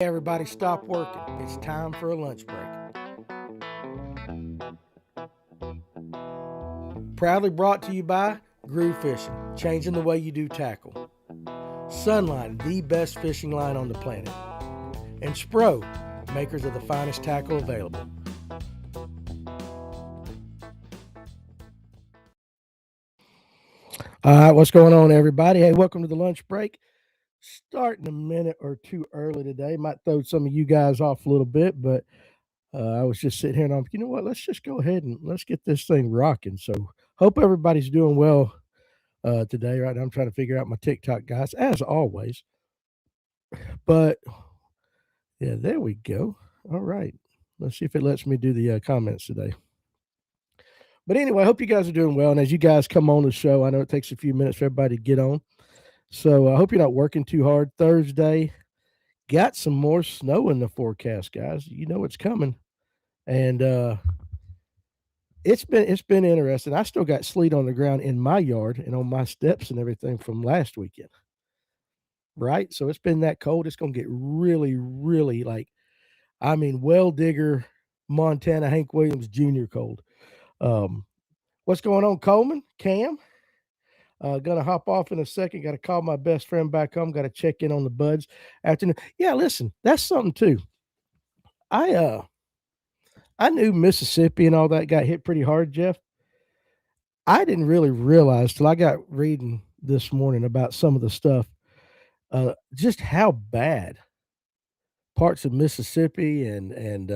Everybody stop working. It's time for a lunch break. Proudly brought to you by Groove Fishing, changing the way you do tackle. Sunline, the best fishing line on the planet. And Spro, makers of the finest tackle available. All right, what's going on, everybody? Hey, welcome to the lunch break. Starting a minute or two early today. Might throw some of you guys off a little bit, but I was just sitting here and I'm, you know what? Let's just go ahead and let's get this thing rocking. So, hope everybody's doing well today. Right now, I'm trying to figure out my TikTok, guys, as always. But yeah, there we go. All right, let's see if it lets me do the comments today. But anyway, I hope you guys are doing well. And as you guys come on the show, I know it takes a few minutes for everybody to get on. So I hope you're not working too hard. Thursday, got some more snow in the forecast, guys. You know it's coming. And it's been interesting. I still got sleet on the ground in my yard and on my steps and everything from last weekend. Right? So it's been that cold. It's gonna get really, really well digger Montana Hank Williams Jr. cold. Um, what's going on, Coleman? Cam? Gonna hop off in a second. Got to call my best friend back home. Got to check in on the buds. Afternoon. Yeah, listen, that's something too. I uh I knew Mississippi and all that got hit pretty hard, Jeff. I didn't really realize till I got reading this morning about some of the stuff, just how bad parts of Mississippi and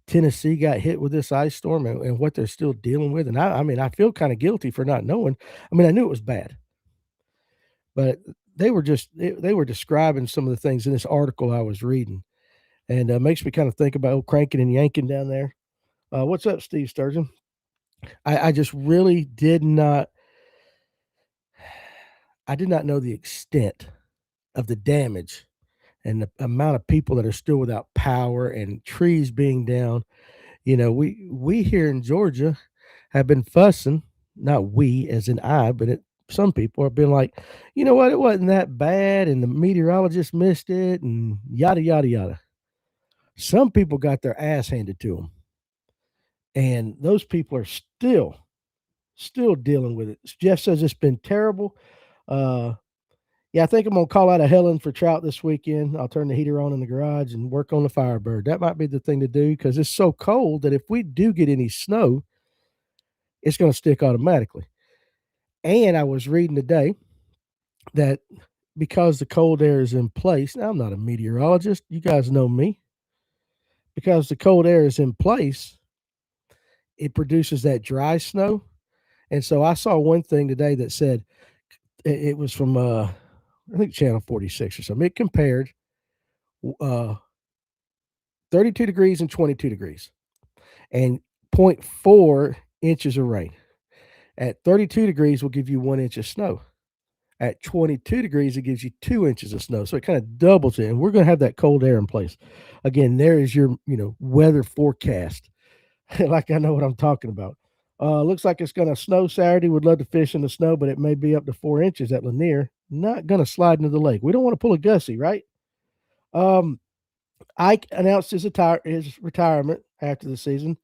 Tennessee got hit with this ice storm and what they're still dealing with. And I mean, I feel kind of guilty for not knowing. I mean, I knew it was bad, but they were describing some of the things in this article I was reading, and makes me kind of think about cranking and yanking down there. What's up, Steve Sturgeon? I just really did not know the extent of the damage and the amount of people that are still without power and trees being down. You know, we here in Georgia have been fussing, not we as in I, but some people have been like, you know what, it wasn't that bad, and the meteorologist missed it, and yada yada yada. Some people got their ass handed to them, and those people are still dealing with it. Jeff says it's been terrible. Uh, yeah, I think I'm gonna call out a Helen for trout this weekend. I'll turn the heater on in the garage and work on the Firebird. That might be the thing to do because it's so cold that if we do get any snow, it's going to stick automatically. And I was reading today that because the cold air is in place, now I'm not a meteorologist, you guys know me. Because the cold air is in place, it produces that dry snow. And so I saw one thing today that said it was from I think Channel 46 or something. It compared uh 32 degrees and 22 degrees and zero point 0.4 inches of rain. At 32 degrees will give you 1 inch of snow. At 22 degrees, it gives you 2 inches of snow. So it kind of doubles it. And we're going to have that cold air in place. Again, there is your, weather forecast. Like I know what I'm talking about. Looks like it's going to snow Saturday. Would love to fish in the snow, but it may be up to 4 inches at Lanier. Not going to slide into the lake. We don't want to pull a Gussie, right? Ike announced his retirement after the season.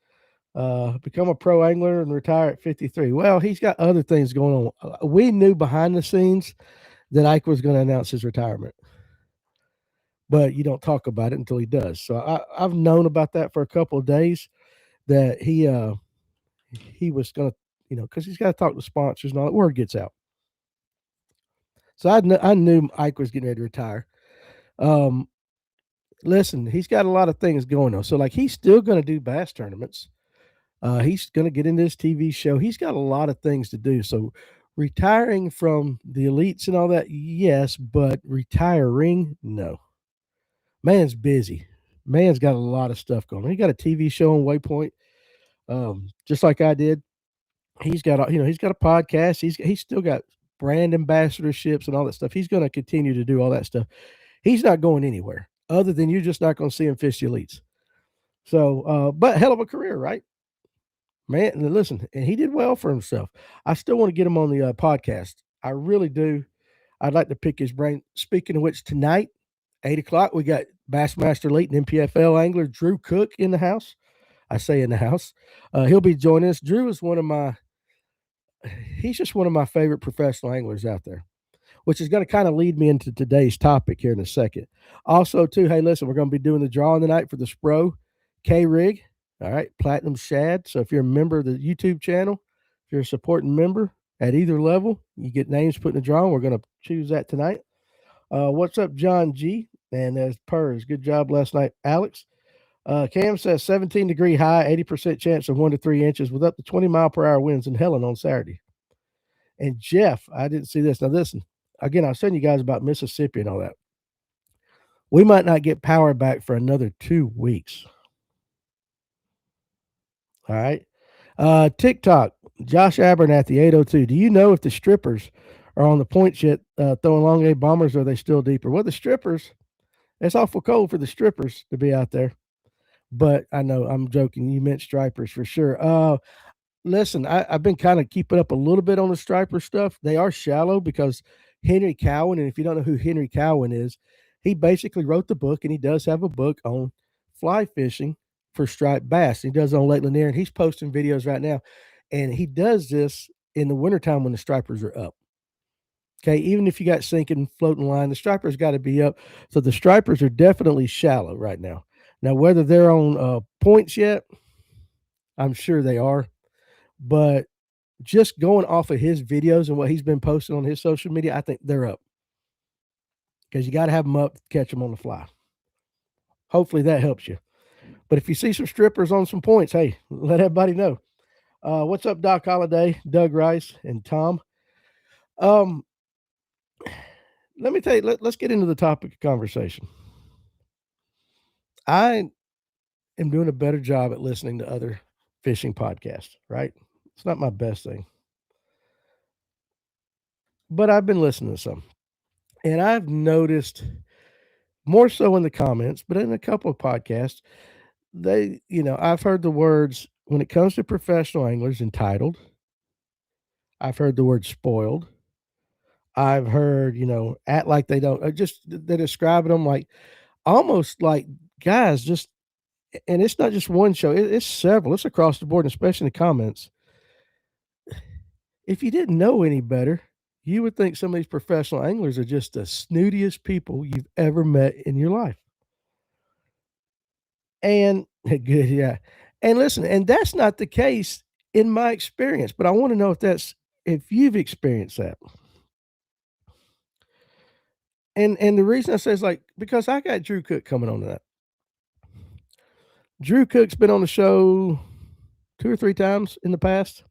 Become a pro angler and retire at 53. Well, he's got other things going on. We knew behind the scenes that Ike was going to announce his retirement, but you don't talk about it until he does. So I've known about that for a couple of days that he was going to, because he's got to talk to sponsors and all that. Word gets out. So I knew Ike was getting ready to retire. Listen, he's got a lot of things going on. So like he's still going to do bass tournaments. He's going to get into this TV show. He's got a lot of things to do. So retiring from the elites and all that, yes, but retiring, no. Man's busy. Man's got a lot of stuff going on. He got a TV show on Waypoint, just like I did. He's got a podcast. He's still got brand ambassadorships and all that stuff. He's going to continue to do all that stuff. He's not going anywhere other than you're just not going to see him fish the elites. So, but hell of a career, right? Man, listen, and he did well for himself. I still want to get him on the podcast. I really do. I'd like to pick his brain. Speaking of which, tonight 8 o'clock, we got Bassmaster Elite and MPFL angler Drew Cook in the house. I say in the house. He'll be joining us. Drew is he's just one of my favorite professional anglers out there, which is going to kind of lead me into today's topic here in a second. Also, too, hey, listen, we're going to be doing the drawing tonight for the Spro K Rig. All right, Platinum Shad. So if you're a member of the YouTube channel, if you're a supporting member at either level, you get names put in the drawing. We're going to choose that tonight. What's up, John G? And as Purrs, good job last night, Alex. Cam says 17-degree high, 80% chance of 1 to 3 inches with up to 20-mile-per-hour winds in Helen on Saturday. And Jeff, I didn't see this. Now, listen, again, I was telling you guys about Mississippi and all that. We might not get power back for another 2 weeks. All right. TikTok, Josh Abernathy, 802. Do you know if the strippers are on the points yet throwing long A bombers, or are they still deeper? Well, the strippers, it's awful cold for the strippers to be out there. But I know I'm joking. You meant stripers for sure. Listen, I've been kind of keeping up a little bit on the striper stuff. They are shallow because Henry Cowan, and if you don't know who Henry Cowan is, he basically wrote the book, and he does have a book on fly fishing for striped bass. He does it on Lake Lanier, and he's posting videos right now. And he does this in the wintertime when the stripers are up. Okay, even if you got sinking floating line, the stripers got to be up. So the stripers are definitely shallow right now. Now, whether they're on points yet, I'm sure they are. But just going off of his videos and what he's been posting on his social media, I think they're up. Because you got to have them up to catch them on the fly. Hopefully that helps you. But if you see some strippers on some points, hey, let everybody know. What's up, Doc Holliday, Doug Rice, and Tom? Let me tell you, let's get into the topic of conversation. I am doing a better job at listening to other fishing podcasts, right? It's not my best thing. But I've been listening to some. And I've noticed more so in the comments, but in a couple of podcasts, I've heard the words when it comes to professional anglers entitled. I've heard the word spoiled. I've heard, act like they don't, just they're describing them like almost like guys just, and it's not just one show, it's several, it's across the board, especially in the comments. If you didn't know any better, you would think some of these professional anglers are just the snootiest people you've ever met in your life. And good, yeah. And listen, and that's not the case in my experience, but I want to know if you've experienced that. And the reason I say is because I got Drew Cook coming on to that. Drew Cook's been on the show 2 or 3 times in the past.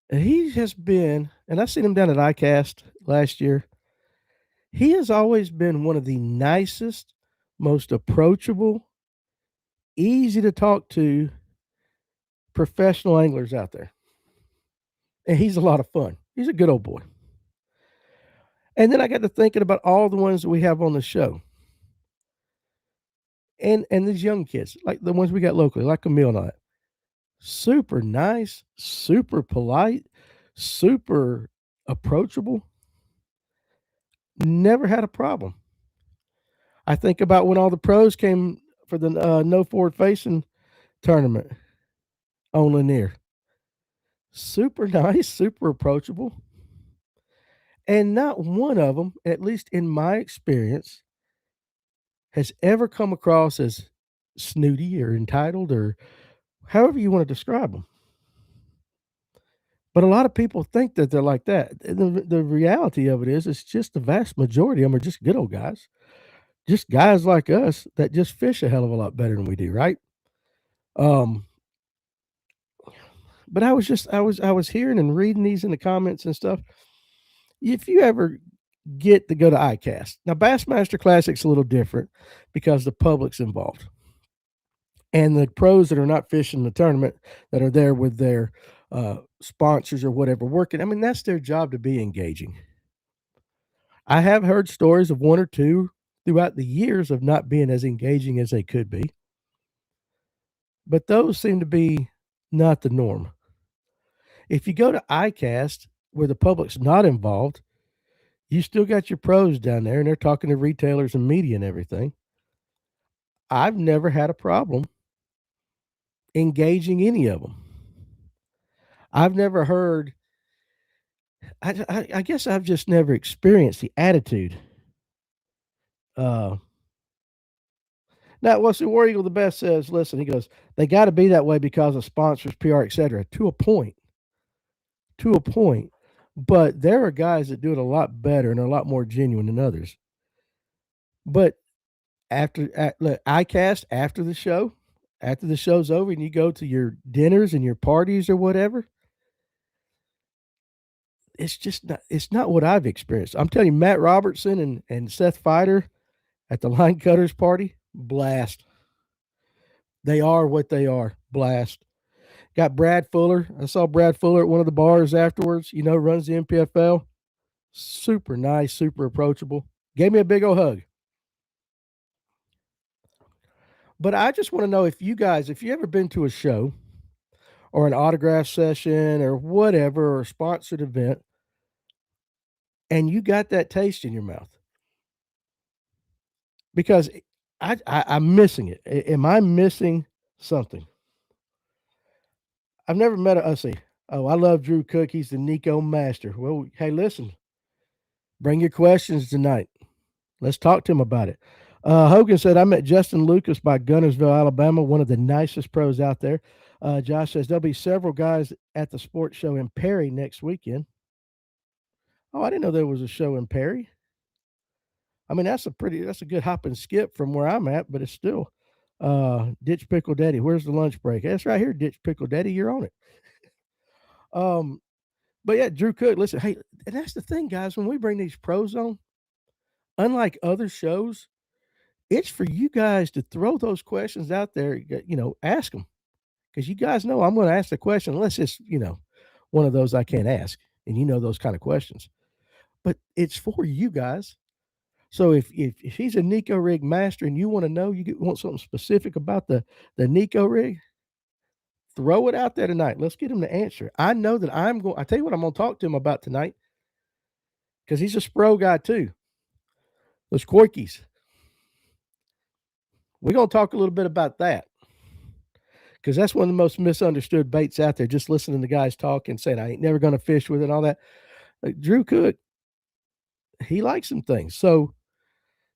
And he has been, and I've seen him down at ICAST last year. He has always been one of the nicest, most approachable, easy to talk to professional anglers out there. And he's a lot of fun. He's a good old boy. And then I got to thinking about all the ones that we have on the show. And these young kids, like the ones we got locally, like Camille and all that. Super nice, super polite, super approachable. Never had a problem. I think about when all the pros came for the no forward facing tournament on Lanier. Super nice, super approachable. And not one of them, at least in my experience, has ever come across as snooty or entitled or however you want to describe them. But a lot of people think that they're like that. The reality of it is, it's just the vast majority of them are just good old guys. Just guys like us that just fish a hell of a lot better than we do, right? But I was hearing and reading these in the comments and stuff. If you ever get to go to ICAST, now Bassmaster Classic's a little different because the public's involved. And the pros that are not fishing the tournament that are there with their sponsors or whatever working, I mean, that's their job to be engaging. I have heard stories of 1 or 2 throughout the years of not being as engaging as they could be. But those seem to be not the norm. If you go to ICAST, where the public's not involved, You still got your pros down there, and they're talking to retailers and media and everything. I've never had a problem engaging any of them. I've never heard. I guess I've just never experienced the attitude. Uh, Now, well, see, War Eagle the Best says, listen, he goes, they got to be that way because of sponsors, PR, etc. To a point, to a point. But there are guys that do it a lot better and are a lot more genuine than others. But look, ICAST after the show's over, and you go to your dinners and your parties or whatever, it's not what I've experienced. I'm telling you, Matt Robertson and Seth Fighter at the Line Cutters party, blast. They are what they are, blast. Got Brad Fuller. I saw Brad Fuller at one of the bars afterwards, runs the MPFL. Super nice, super approachable. Gave me a big old hug. But I just want to know if you guys, if you ever been to a show or an autograph session or whatever, or a sponsored event, and you got that taste in your mouth. Because I'm missing it. Am I missing something? I've never met let's see. Oh, I love Drew Cook. He's the Nico master. Well, hey, listen, bring your questions tonight. Let's talk to him about it. Hogan said, I met Justin Lucas by Gunnersville, Alabama, one of the nicest pros out there. Josh says, there'll be several guys at the sports show in Perry next weekend. Oh, I didn't know there was a show in Perry. I mean, that's a good hop and skip from where I'm at, but it's still Ditch Pickle Daddy. Where's the lunch break? That's right here, Ditch Pickle Daddy. You're on it. But yeah, Drew Cook, listen, hey, and that's the thing, guys, when we bring these pros on, unlike other shows, it's for you guys to throw those questions out there, ask them. Because you guys know I'm going to ask the question, unless it's, one of those I can't ask. And those kind of questions. But it's for you guys. So if he's a Nico rig master and you want to know, want something specific about the Nico rig, throw it out there tonight. Let's get him to answer. I know that I tell you what I'm going to talk to him about tonight, because he's a Spro guy too. Those Quirkies. We're going to talk a little bit about that, because that's one of the most misunderstood baits out there. Just listening to guys talk and saying, I ain't never going to fish with it and all that. Like Drew Cook, he likes some things. So,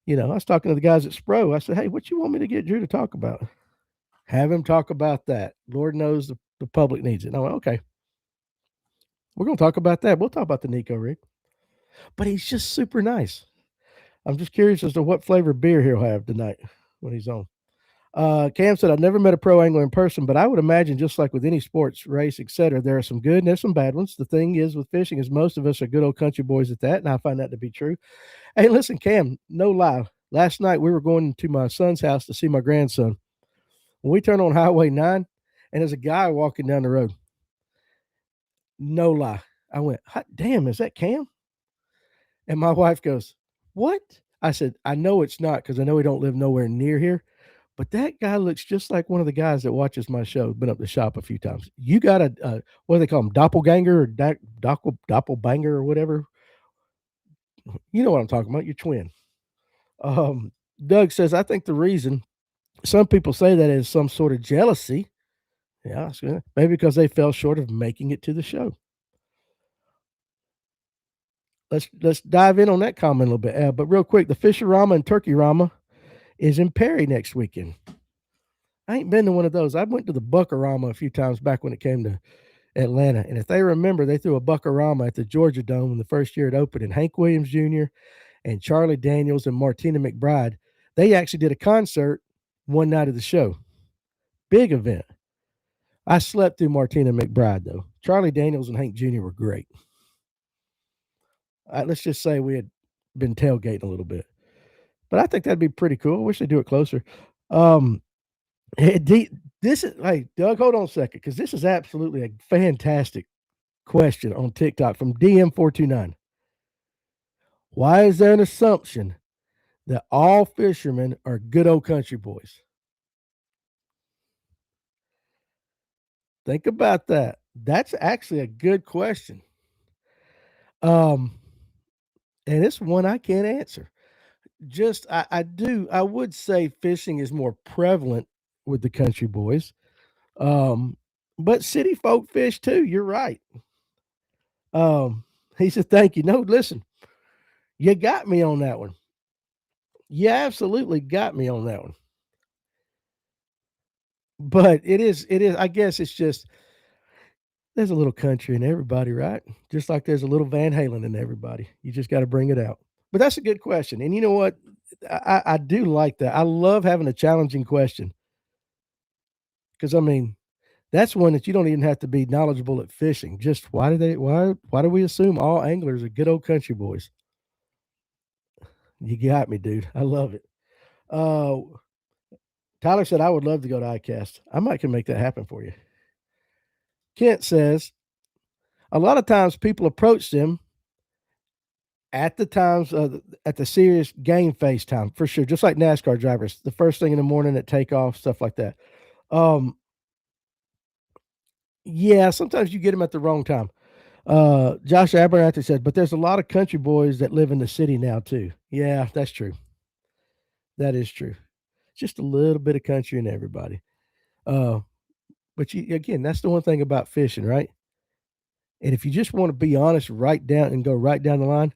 I was talking to the guys at Spro. I said, hey, what you want me to get Drew to talk about? Have him talk about that. Lord knows the public needs it. And I went, okay. We're going to talk about that. We'll talk about the Nico rig. But he's just super nice. I'm just curious as to what flavor beer he'll have tonight when he's on. Cam said, I've never met a pro angler in person, but I would imagine, just like with any sports race, etc., there are some good and there's some bad ones. The thing is with fishing is most of us are good old country boys at that, and I find that to be true. Hey, listen, Cam, no lie. Last night we were going to my son's house to see my grandson. When we turned on Highway 9, and there's a guy walking down the road. No lie. I went, hot damn, is that Cam? And my wife goes, what? I said, I know it's not, because I know he don't live nowhere near here. But that guy looks just like one of the guys that watches my show. Been up the shop a few times. You got what do they call him? Doppelganger or doppelbanger or whatever. You know what I'm talking about. Your twin. Doug says, I think the reason some people say that is some sort of jealousy. Yeah, maybe because they fell short of making it to the show. Let's dive in on that comment a little bit. But real quick, the Fisherama and Turkey Rama is in Perry next weekend. I ain't been to one of those. I went to the Buckarama a few times back when it came to Atlanta. And if they remember, they threw a Buckarama at the Georgia Dome in the first year it opened. And Hank Williams Jr. and Charlie Daniels and Martina McBride, they actually did a concert one night of the show. Big event. I slept through Martina McBride, though. Charlie Daniels and Hank Jr. were great. Let's just say we had been tailgating a little bit. But I think that'd be pretty cool. I wish they'd do it closer. This is, hey, Doug, hold on a second, because this is absolutely a fantastic question on TikTok from DM429. Why is there an assumption that all fishermen are good old country boys? Think about that. That's actually a good question. and it's one I can't answer. Just I would say fishing is more prevalent with the country boys, um, but city folk fish too, you're right. He said, "Thank you." No, listen, you got me on that one. You absolutely got me on that one. But it is I guess it's just there's a little country in everybody, right? Just like there's a little Van Halen in everybody. You just gotta bring it out. But that's a good question, and you know what? I do like that. I love having a challenging question because I mean, that's one that you don't even have to be knowledgeable at fishing. Just why do we assume all anglers are good old country boys? You got me, dude. I love it. Uh, Tyler said I would love to go to ICAST. I might can make that happen for you. Kent says a lot of times people approach them at the times at the serious game face time for sure, just like NASCAR drivers, the first thing in the morning at takeoff, stuff like that. Um, yeah, sometimes you get them at the wrong time. Josh Abernathy said, but there's a lot of country boys that live in the city now too. Yeah, that's true. That is true. Just a little bit of country in everybody. Uh, but you again, that's the one thing about fishing, right? And if you just want to be honest, right down and go right down the line,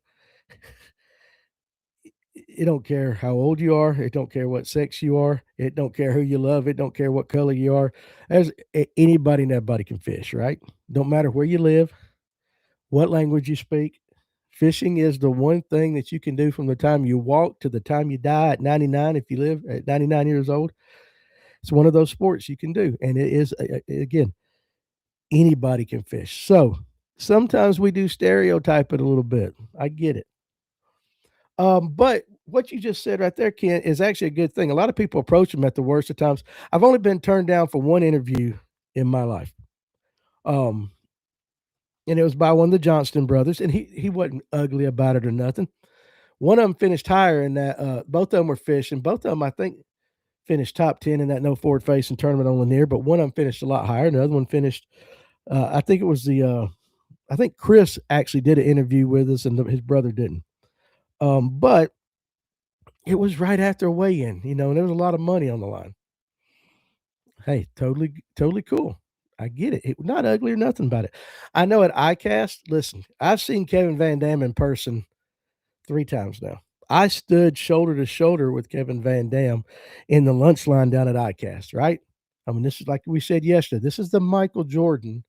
it don't care how old you are. It don't care what sex you are. It don't care who you love. It don't care what color you are. As anybody and everybody can fish, right? Don't matter where you live, what language you speak. Fishing is the one thing that you can do from the time you walk to the time you die at 99. If you live at 99 years old, it's one of those sports you can do, and it is again anybody can fish. So sometimes we do stereotype it a little bit. I get it. But what you just said right there, Ken, is actually a good thing. A lot of people approach them at the worst of times. I've only been turned down for one interview in my life. Um, and it was by one of the Johnston brothers, and he wasn't ugly about it or nothing. One of them finished higher in that. Both of them were fishing. Both of them, I think, finished top 10 in that no forward facing tournament on Lanier. But one of them finished a lot higher. And the other one finished. I think it was the. I think Chris actually did an interview with us, and his brother didn't. But it was right after a weigh-in, and there was a lot of money on the line. Hey, totally cool. I get it. It not ugly or nothing about it. I know at ICAST, listen, I've seen Kevin Van Dam in person 3 times now. I stood shoulder to shoulder with Kevin Van Dam in the lunch line down at ICAST, right? I mean, this is like we said yesterday. This is the Michael Jordan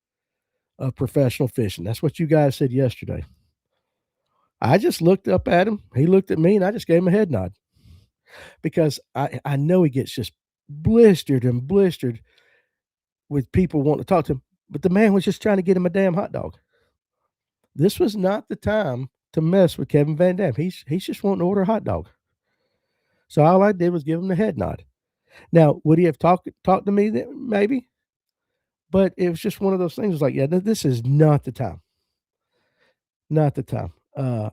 of professional fishing. That's what you guys said yesterday. I just looked up at him. He looked at me, and I just gave him a head nod because I know he gets just blistered and blistered with people wanting to talk to him, but the man was just trying to get him a damn hot dog. This was not the time to mess with Kevin Van Dam. He's just wanting to order a hot dog. So all I did was give him the head nod. Now, would he have talked to me then? Maybe, but it was just one of those things. It's like, yeah, this is not the time. Not the time.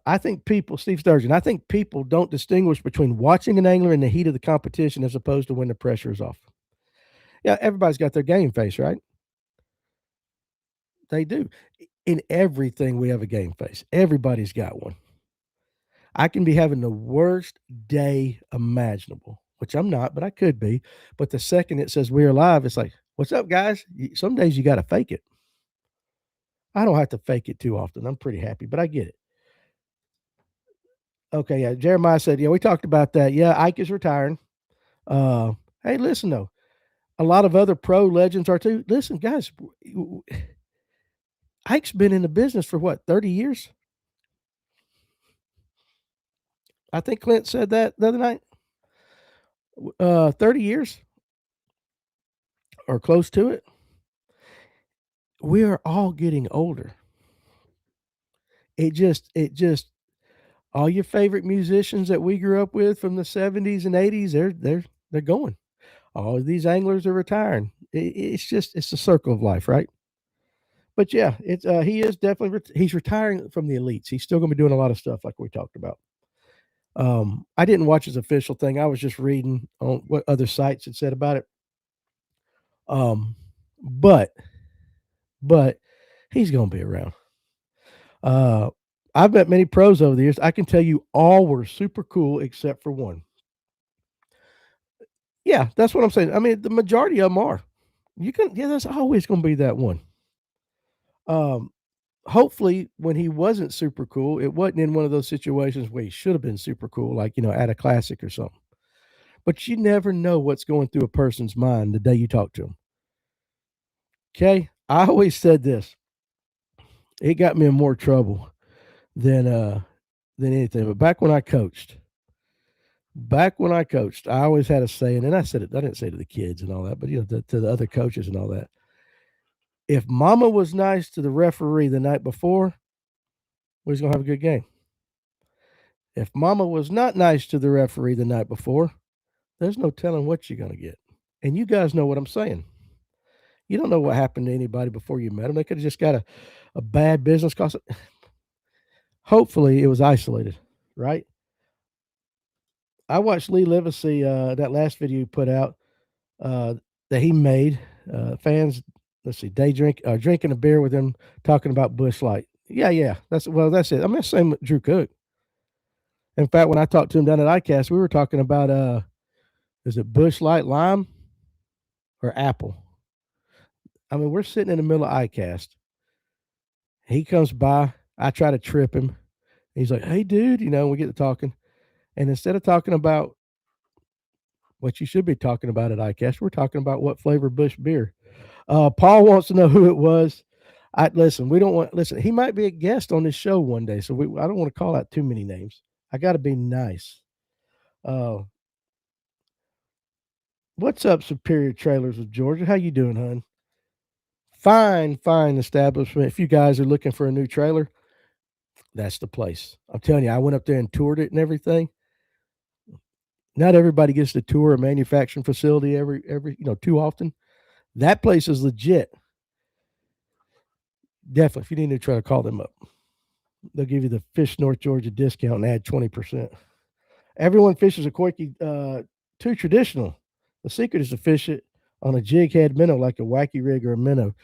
I think people, Steve Sturgeon, I think people don't distinguish between watching an angler in the heat of the competition as opposed to when the pressure is off. Yeah, everybody's got their game face, right? They do. In everything, we have a game face. Everybody's got one. I can be having the worst day imaginable, which I'm not, but I could be. But the second it says we're live, it's like, what's up, guys? Some days you got to fake it. I don't have to fake it too often. I'm pretty happy, but I get it. Okay, yeah. Jeremiah said, yeah, we talked about that. Yeah, Ike is retiring. Uh, hey, listen though, a lot of other pro legends are too. Listen, guys, Ike's been in the business for what, 30 years? I think Clint said that the other night. 30 years or close to it. We are all getting older. It just all your favorite musicians that we grew up with from the 70s and 80s, they're going. All of these anglers are retiring. It's a circle of life, right? But yeah, it's he is definitely he's retiring from the elites. He's still going to be doing a lot of stuff like we talked about. I didn't watch his official thing. I was just reading on what other sites had said about it. Um, but but he's going to be around. Uh, I've met many pros over the years. I can tell you all were super cool except for one. Yeah, that's what I'm saying. I mean, the majority of them are. You can, yeah, there's always going to be that one. Um, Hopefully, when he wasn't super cool, it wasn't in one of those situations where he should have been super cool, like, at a classic or something. But you never know what's going through a person's mind the day you talk to them. Okay. I always said this. It got me in more trouble than than anything. But back when I coached, I always had a saying, and I said it. I didn't say it to the kids and all that, but to the other coaches and all that. If Mama was nice to the referee the night before, we was gonna have a good game. If Mama was not nice to the referee the night before, there's no telling what you're gonna get. And you guys know what I'm saying. You don't know what happened to anybody before you met them. They could have just got a bad business cost. Hopefully, it was isolated, right? I watched Lee Livesey, that last video he put out, uh, that he made. Fans, let's see, drinking a beer with him, talking about Bush Light. Yeah, yeah, that's it. I'm the same with Drew Cook. In fact, when I talked to him down at ICAST, we were talking about is it Bush Light Lime or Apple? I mean, we're sitting in the middle of ICAST. He comes by. I try to trip him. He's like, "Hey, dude," we get to talking, and instead of talking about what you should be talking about at ICAST, we're talking about what flavor Bush beer. Paul wants to know who it was. Listen. We don't want listen. He might be a guest on this show one day, so I don't want to call out too many names. I got to be nice. Uh, what's up, Superior Trailers of Georgia? How you doing, hon? Fine, fine establishment. If you guys are looking for a new trailer, that's the place. I'm telling you, I went up there and toured it and everything. Not everybody gets to tour a manufacturing facility every too often. That place is legit. Definitely, if you need a new trailer, call them up. They'll give you the Fish North Georgia discount and add 20%. Everyone fishes a Quirky too traditional. The secret is to fish it on a jig head minnow like a wacky rig or a minnow.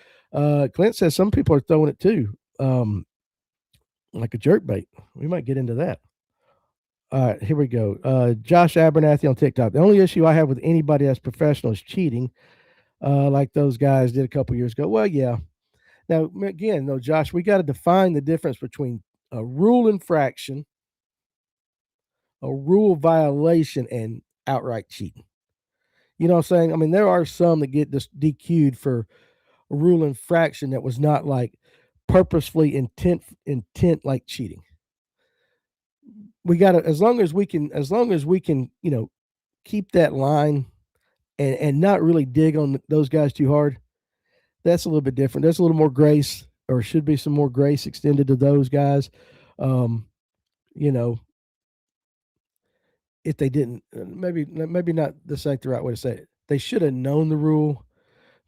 Clint says some people are throwing it too, like a jerk bait. We might get into that. All right, here we go. Josh Abernathy on TikTok. The only issue I have with anybody that's professional is cheating, like those guys did a couple years ago. Well, yeah. Now, again, though, Josh, we got to define the difference between a rule infraction, a rule violation, and outright cheating. You know what I'm saying? I mean, there are some that get this DQ'd for a rule infraction that was not like purposefully intent like cheating. We got to as long as we can, keep that line and not really dig on those guys too hard. That's a little bit different. There's a little more grace, or should be some more grace extended to those guys. Um, you know, if they didn't, maybe not this ain't the right way to say it. They should have known the rule,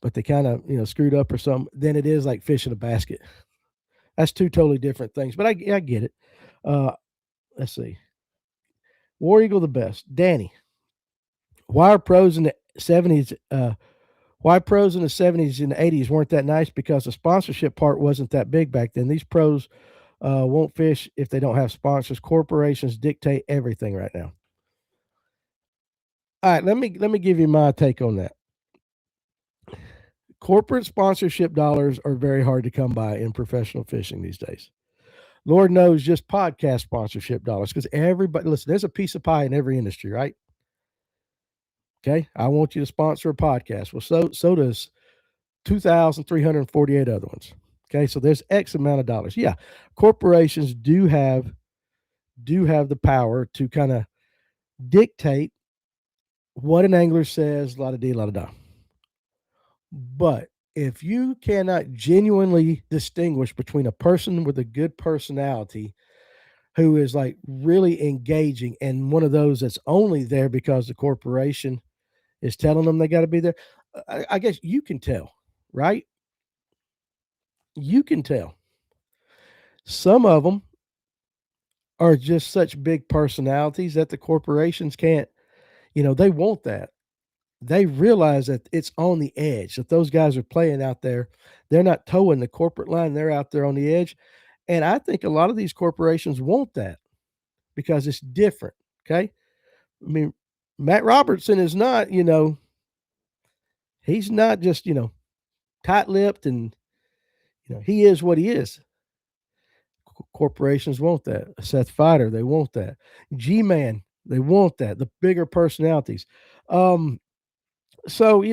but they kind of screwed up or something. Then it is like fish in a basket. That's two totally different things. But I get it. Let's see. War Eagle the best. Danny, why are pros in the 70s? Why pros in the 70s and the 80s weren't that nice? Because the sponsorship part wasn't that big back then. These pros won't fish if they don't have sponsors. Corporations dictate everything right now. All right, let me give you my take on that. Corporate sponsorship dollars are very hard to come by in professional fishing these days. Lord knows just podcast sponsorship dollars, because everybody, listen, there's a piece of pie in every industry, right? Okay. I want you to sponsor a podcast. Well, so does 2,348 other ones. Okay. So there's X amount of dollars. Yeah. Corporations do have the power to kind of dictate what an angler says, la da dee, la da da. But if you cannot genuinely distinguish between a person with a good personality who is like really engaging and one of those that's only there because the corporation is telling them they got to be there, I guess you can tell, right? You can tell. Some of them are just such big personalities that the corporations can't, they want that. They realize that it's on the edge, that those guys are playing out there. They're not towing the corporate line. They're out there on the edge. And I think a lot of these corporations want that because it's different. Okay. I mean, Matt Robertson is not, he's not just, tight lipped and, he is what he is. Corporations want that. Seth Fighter, they want that. G Man, they want that. The bigger personalities. Um, so,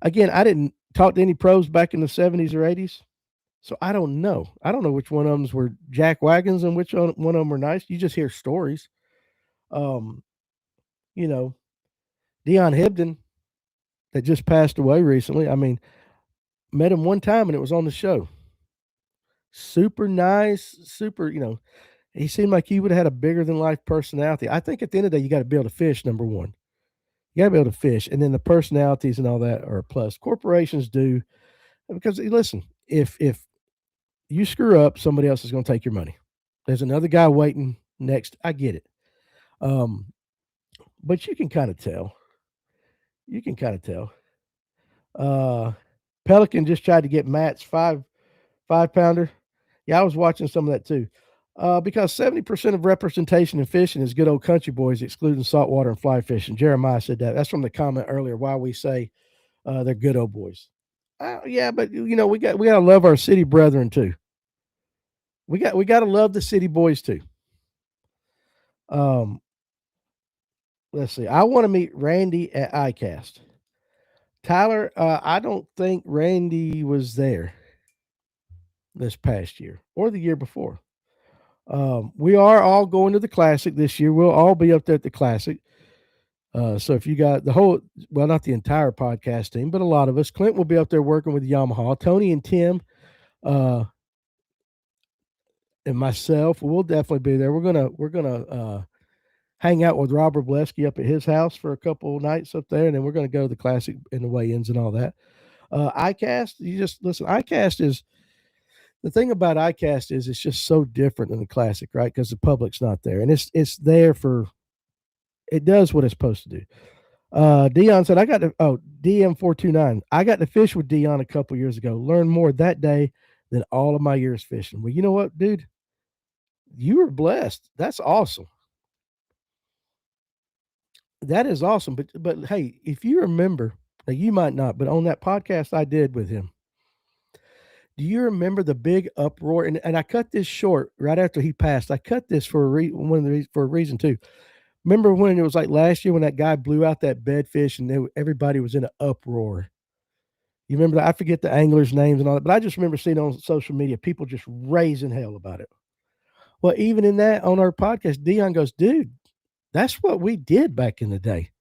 again, I didn't talk to any pros back in the 70s or 80s. So I don't know. I don't know which one of them were jack wagons and which one of them were nice. You just hear stories. Um, you know, Dion Hibden that just passed away recently. I mean, met him one time and it was on the show. Super nice, super, he seemed like he would have had a bigger than life personality. I think at the end of the day, you got to be able to fish, number one. You got to be able to fish. And then the personalities and all that are a plus. Corporations do because listen, if you screw up, somebody else is going to take your money. There's another guy waiting next. I get it. Um, but you can kind of tell. You can kind of tell. Uh, Pelican just tried to get Matt's five pounder. Yeah, I was watching some of that too. Because 70% of representation in fishing is good old country boys, excluding saltwater and fly fishing. Jeremiah said that. That's from the comment earlier. Why we say they're good old boys. Yeah, but we gotta love our city brethren too. We got to love the city boys too. Um, let's see. I want to meet Randy at ICAST. Tyler, I don't think Randy was there this past year or the year before. We are all going to the Classic this year. We'll all be up there at the Classic. So if you got the whole, well, not the entire podcast team, but a lot of us, Clint will be up there working with Yamaha. Tony and Tim, uh, and myself, we'll definitely be there. We're gonna hang out with Robert Blesky up at his house for a couple of nights up there, and then we're gonna go to the Classic and the weigh-ins and all that. ICAST, you just listen. ICAST is the thing about ICAST is it's just so different than the Classic, right? Because the public's not there, and it's there for it does what it's supposed to do. Dion said, I got to, DM429. I got to fish with Dion a couple years ago. Learned more that day than all of my years fishing. Well, you know what, dude? You were blessed. That's awesome. That is awesome. But hey, if you remember, you might not, but on that podcast I did with him, do you remember the big uproar? And I cut this short right after he passed. I cut this for for a reason too. Remember when it was like last year when that guy blew out that bedfish and everybody was in an uproar? You remember that? I forget the anglers' names and all that, but I just remember seeing on social media people just raising hell about it. Well, even in that on our podcast, Dion goes, dude, that's what we did back in the day.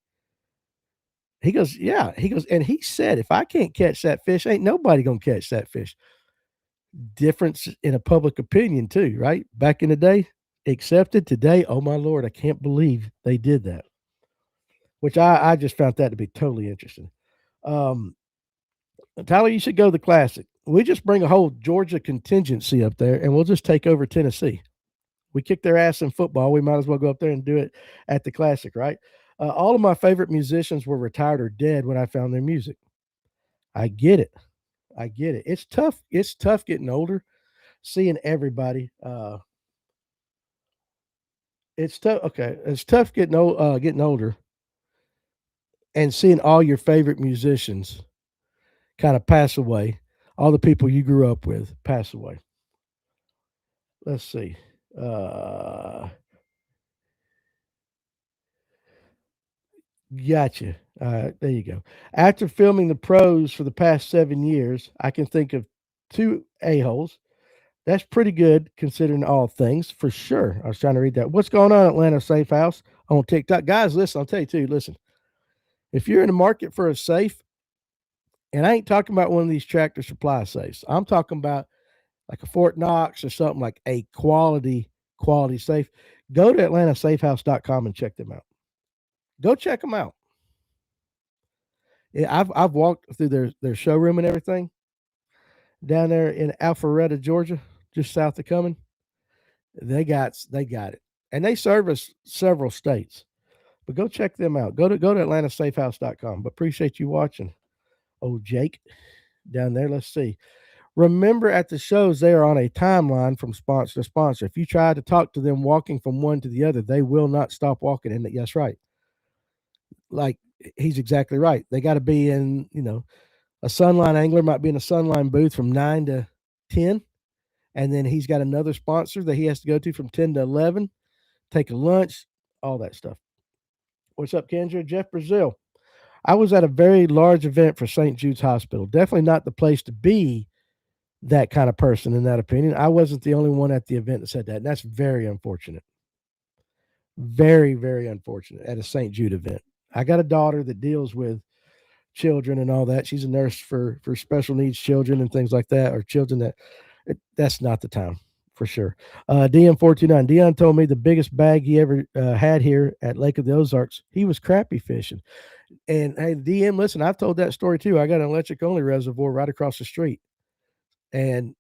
He goes, yeah. He goes, and he said, if I can't catch that fish, ain't nobody gonna catch that fish. Difference in a public opinion, too, right? Back in the day, accepted. Today, oh my Lord, I can't believe they did that. Which I just found that to be totally interesting. Um, Tyler, you should go to the Classic. We just bring a whole Georgia contingency up there, and we'll just take over Tennessee. We kick their ass in football. We might as well go up there and do it at the Classic, right? All of my favorite musicians were retired or dead when I found their music. I get it. I get it. It's tough. It's tough getting older, seeing everybody. It's tough. Okay, it's tough getting older, and seeing all your favorite musicians kind of pass away. All the people you grew up with pass away. Let's see. Uh, Gotcha. There you go. After filming the pros for the past 7 years, I can think of two a-holes. That's pretty good considering all things, for sure. I was trying to read that. What's going on, Atlanta Safe House on TikTok? Guys, listen, I'll tell you too. Listen, if you're in the market for a safe, and I ain't talking about one of these Tractor Supply safes, I'm talking about like a Fort Knox or something like a quality safe. Go to atlantasafehouse.com and check them out. Go check them out. Yeah, I've walked through their showroom and everything down there in Alpharetta, Georgia, just south of Cumming. They got it, and they service several states. But go check them out. Go to atlantasafehouse.com. But appreciate you watching. Oh, Jake down there. Let's see. Remember, at the shows, they are on a timeline from sponsor to sponsor. If you try to talk to them walking from one to the other, they will not stop walking. And yes, right. Like, he's exactly right. They got to be in, a Sunline angler might be in a Sunline booth from 9 to 10. And then he's got another sponsor that he has to go to from 10 to 11, take a lunch, all that stuff. What's up, Kendra? Jeff Brazil. I was at a very large event for St. Jude's Hospital. Definitely not the place to be that kind of person, in that opinion. I wasn't the only one at the event that said that. And that's very unfortunate. Very, very unfortunate at a St. Jude event. I got a daughter that deals with children and all that. She's a nurse for special needs children and things like that, or children that's not the time for sure. DM429. Dion told me the biggest bag he ever had here at Lake of the Ozarks, he was crappie fishing. And hey, DM, listen, I've told that story too. I got an electric only reservoir right across the street. And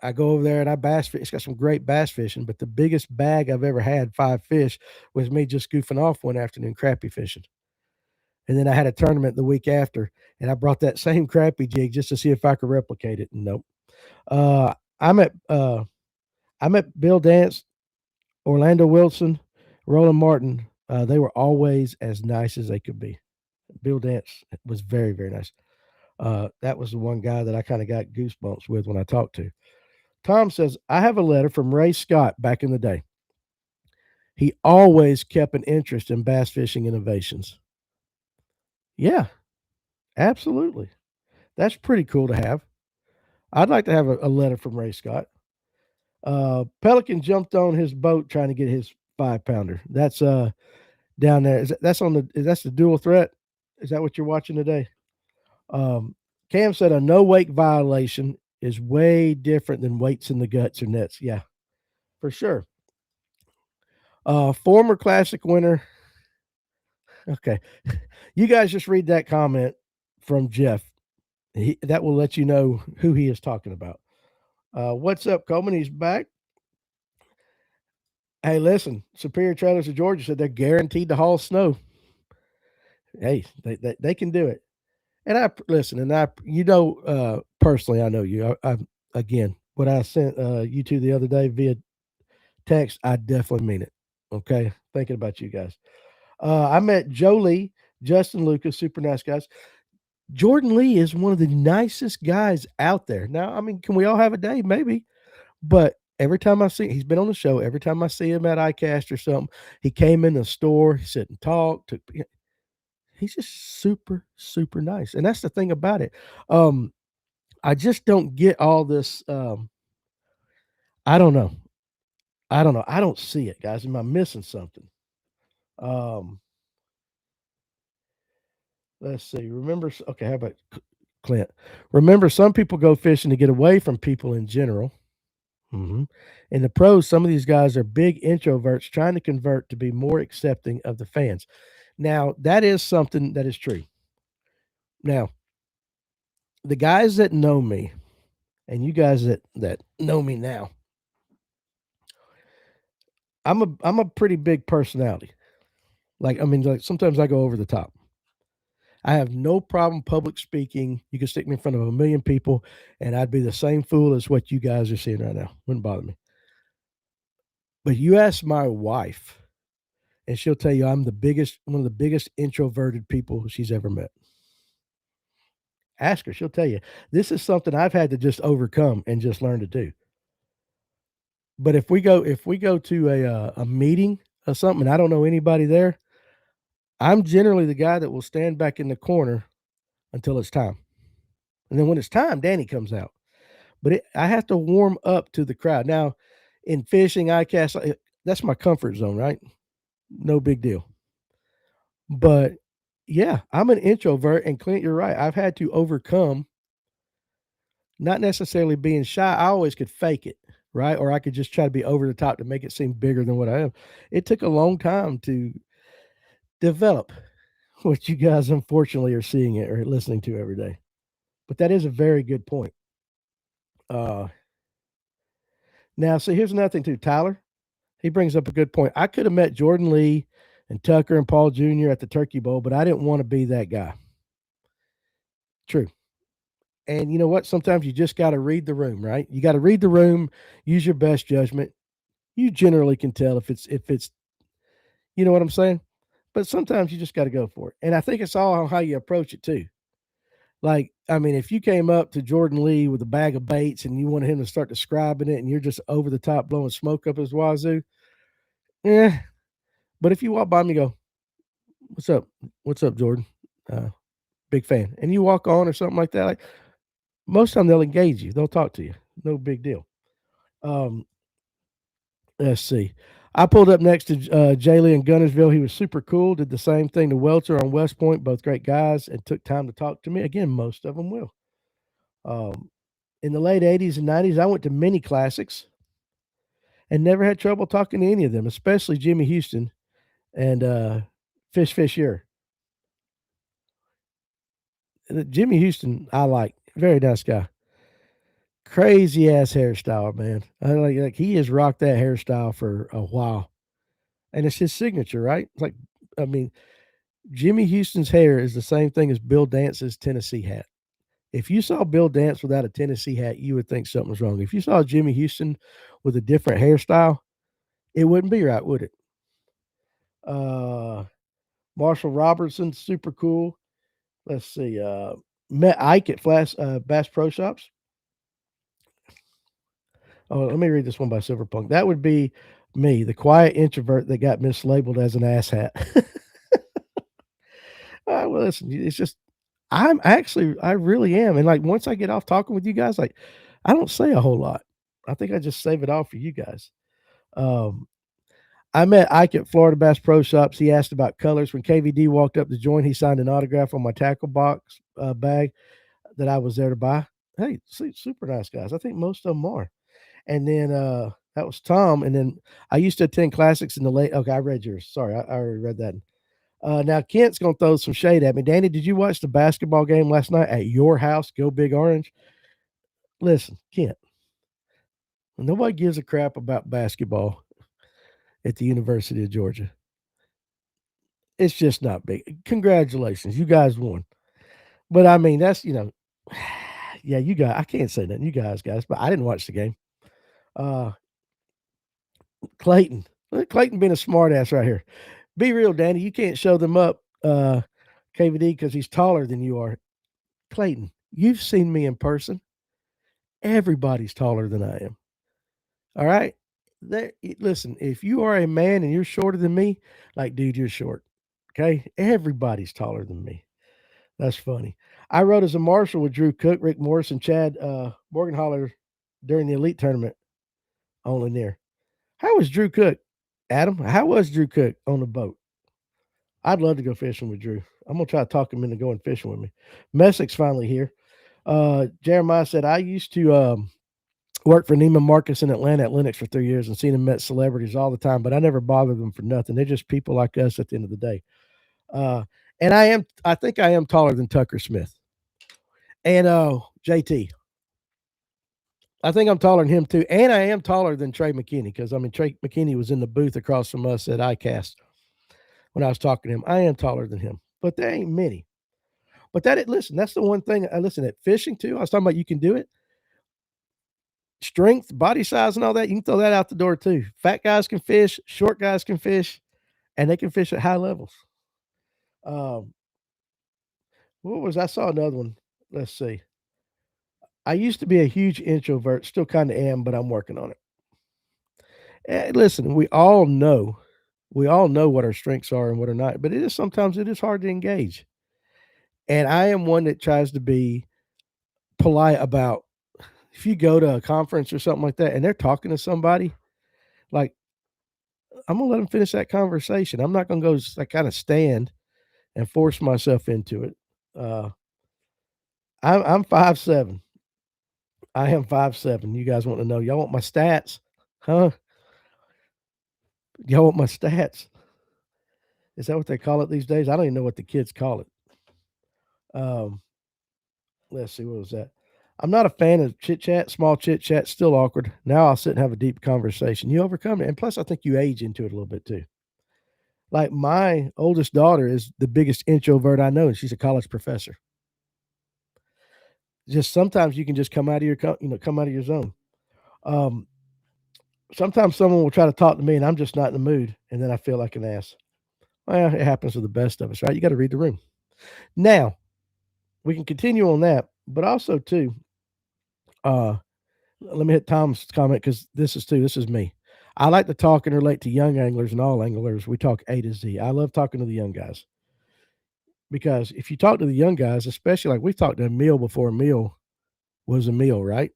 I go over there and I bass fish. It's got some great bass fishing, but the biggest bag I've ever had, 5 fish, was me just goofing off one afternoon crappie fishing. And then I had a tournament the week after, and I brought that same crappie jig just to see if I could replicate it. Nope. Uh, I'm at Bill Dance, Orlando Wilson, Roland Martin. They were always as nice as they could be. Bill Dance was very, very nice. That was the one guy that I kind of got goosebumps with when I talked to. Tom says, I have a letter from Ray Scott back in the day. He always kept an interest in bass fishing innovations. Yeah, absolutely. That's pretty cool to have. I'd like to have a letter from Ray Scott. Pelican jumped on his boat trying to get his 5-pounder. That's down there. That's the dual threat? Is that what you're watching today? Cam said a no wake violation is way different than weights in the guts or nets. Yeah, for sure. Former classic winner. Okay. You guys just read that comment from Jeff. That will let you know who he is talking about. What's up, Coleman? He's back. Hey, listen, Superior Trailers of Georgia said they're guaranteed to haul snow. Hey, they can do it. And I listen, and personally, I know you. I again, what I sent you to the other day via text, I definitely mean it. Okay, thinking about you guys. I met Joe Lee, Justin Lucas, super nice guys. Jordan Lee is one of the nicest guys out there. Now, I mean, can we all have a day? Maybe. But every time I see he's been on the show, every time I see him at ICAST or something, he came in the store, he sit and talked. He's just super, super nice. And that's the thing about it. I just don't get all this. I don't know. I don't know. I don't see it, guys. Am I missing something? Um, let's see. Okay, how about Clint? Remember, some people go fishing to get away from people in general. Mm-hmm. In the pros, some of these guys are big introverts trying to convert to be more accepting of the fans. Now, that is something that is true. Now, the guys that know me, and you guys that know me now, I'm a pretty big personality. Like sometimes I go over the top. I have no problem public speaking. You can stick me in front of a million people, and I'd be the same fool as what you guys are seeing right now. Wouldn't bother me. But you ask my wife, and she'll tell you I'm one of the biggest introverted people she's ever met. Ask her, she'll tell you. This is something I've had to just overcome and just learn to do. But if we go to a meeting or something and I don't know anybody there, I'm generally the guy that will stand back in the corner until it's time. And then when it's time, Danny comes out. But I have to warm up to the crowd. Now, in fishing, ICAST, that's my comfort zone, right? No big deal. But yeah, I'm an introvert. And Clint, you're right. I've had to overcome not necessarily being shy. I always could fake it, right? Or I could just try to be over the top to make it seem bigger than what I am. It took a long time to develop what you guys unfortunately are seeing it or listening to every day. But that is a very good point. Uh, Now, see, here's another thing too. Tyler, he brings up a good point. I could have met Jordan Lee and Tucker and Paul Jr. at the Turkey Bowl, but I didn't want to be that guy. True. And you know what? Sometimes you just got to read the room, right? You got to read the room, use your best judgment. You generally can tell if it's you know what I'm saying? But sometimes you just got to go for it. And I think it's all on how you approach it too. Like, I mean, if you came up to Jordan Lee with a bag of baits and you wanted him to start describing it and you're just over the top blowing smoke up his wazoo, yeah. But if you walk by me and go, "What's up? What's up, Jordan? Uh, big fan," and you walk on or something like that, like most of the time they'll engage you. They'll talk to you. No big deal. Um, let's see. I pulled up next to Jaylee in Gunnersville. He was super cool. Did the same thing to Welter on West Point. Both great guys, and took time to talk to me. Again, most of them will. Um, in the late '80s and '90s, I went to many classics and never had trouble talking to any of them, especially Jimmy Houston and Fish Fisher. Jimmy Houston, I like. Very nice guy. Crazy ass hairstyle, man. I like he has rocked that hairstyle for a while, and it's his signature, right? It's like, I mean, Jimmy Houston's hair is the same thing as Bill Dance's Tennessee hat. If you saw Bill Dance without a Tennessee hat, you would think something was wrong. If you saw Jimmy Houston with a different hairstyle, it wouldn't be right, would it? Uh, Marshall Robertson, super cool. Let's see. Met Ike at Bass Pro Shops. Oh, let me read this one by Silverpunk. That would be me, the quiet introvert that got mislabeled as an asshat. Well, listen, it's just I really am, and like once I get off talking with you guys, like I don't say a whole lot. I think I just save it all for you guys. Um, I met Ike at Florida Bass Pro Shops. He asked about colors. When KVD walked up to join, he signed an autograph on my tackle box bag that I was there to buy. Hey, super nice guys. I think most of them are. And then that was Tom. And then I used to attend classics in the late. Okay, I read yours. Sorry, I already read that. Now Kent's gonna throw some shade at me. Danny, did you watch the basketball game last night at your house? Go Big Orange. Listen, Kent. Nobody gives a crap about basketball at the University of Georgia. It's just not big. Congratulations, you guys won. But I mean, that's yeah, you guys. I can't say nothing. You guys, but I didn't watch the game. Uh, Clayton, Clayton being a smartass right here. Be real, Danny. You can't show them up, KVD, because he's taller than you are. Clayton, you've seen me in person. Everybody's taller than I am. All right. Listen, if you are a man and you're shorter than me, like, dude, you're short. Okay. Everybody's taller than me. That's funny. I rode as a marshal with Drew Cook, Rick Morris, and Chad Morgenholler during the elite tournament on Lanier. How was Drew Cook, Adam? How was Drew Cook on the boat? I'd love to go fishing with Drew. I'm gonna try to talk him into going fishing with me. Messick's finally here. Jeremiah said I used to work for Neiman Marcus in Atlanta at Lennox for 3 years and seen him met celebrities all the time, but I never bothered them for nothing. They're just people like us at the end of the day. Uh, and I think I am taller than Tucker Smith and JT. I think I'm taller than him too, and I am taller than Trey McKinney because I mean Trey McKinney was in the booth across from us at ICAST when I was talking to him. I am taller than him, but there ain't many. But listen, that's the one thing I listen at fishing too. I was talking about you can do it. Strength, body size, and all that, you can throw that out the door too. Fat guys can fish, short guys can fish, and they can fish at high levels. Um, what was I saw another one? Let's see. I used to be a huge introvert, still kind of am, but I'm working on it. Listen, we all know what our strengths are and what are not, but sometimes it is hard to engage. And I am one that tries to be polite about if you go to a conference or something like that and they're talking to somebody, like I'm gonna let them finish that conversation. I'm not gonna go like kind of stand and force myself into it. Uh, I'm 5'7". I am 5'7". You guys want to know? Y'all want my stats? Huh? Y'all want my stats? Is that what they call it these days? I don't even know what the kids call it. Um, let's see, what was that? I'm not a fan of chit chat, small chit chat, still awkward. Now I'll sit and have a deep conversation. You overcome it. And plus, I think you age into it a little bit too. Like my oldest daughter is the biggest introvert I know, and she's a college professor. Just sometimes you can just come out of your come out of your zone. Um, Sometimes someone will try to talk to me and I'm just not in the mood, and then I feel like an ass. Well, it happens to the best of us, right? You got to read the room. Now we can continue on that, but also too. Uh, Let me hit Tom's comment because this is me. I like to talk and relate to young anglers and all anglers. We talk A to Z. I love talking to the young guys because if you talk to the young guys, especially like we've talked to a meal before a meal was a meal, right?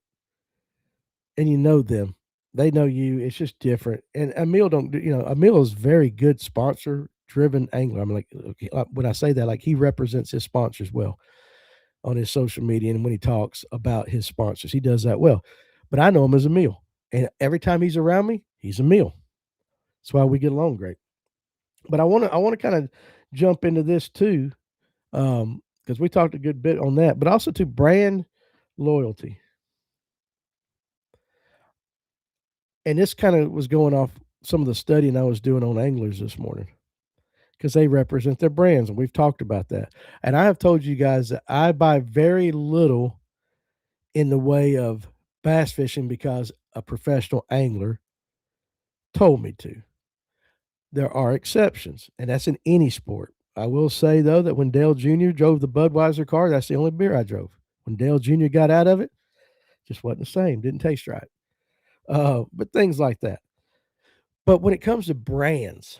And you know them. They know you. It's just different. And Emil don't do, Emil is very good sponsor driven angler. I'm like, okay, when I say that, like he represents his sponsors well on his social media and when he talks about his sponsors, he does that well. But I know him as Emil, and every time he's around me, he's Emil. That's why we get along great. But I want to kind of jump into this too, because we talked a good bit on that, but also to brand loyalty. And this kind of was going off some of the studying I was doing on anglers this morning because they represent their brands, and we've talked about that. And I have told you guys that I buy very little in the way of bass fishing because a professional angler told me to. There are exceptions, and that's in any sport. I will say though that when Dale Jr. drove the Budweiser car, that's the only beer I drove. When Dale Jr. got out of it, just wasn't the same. Didn't taste right. But things like that. But when it comes to brands,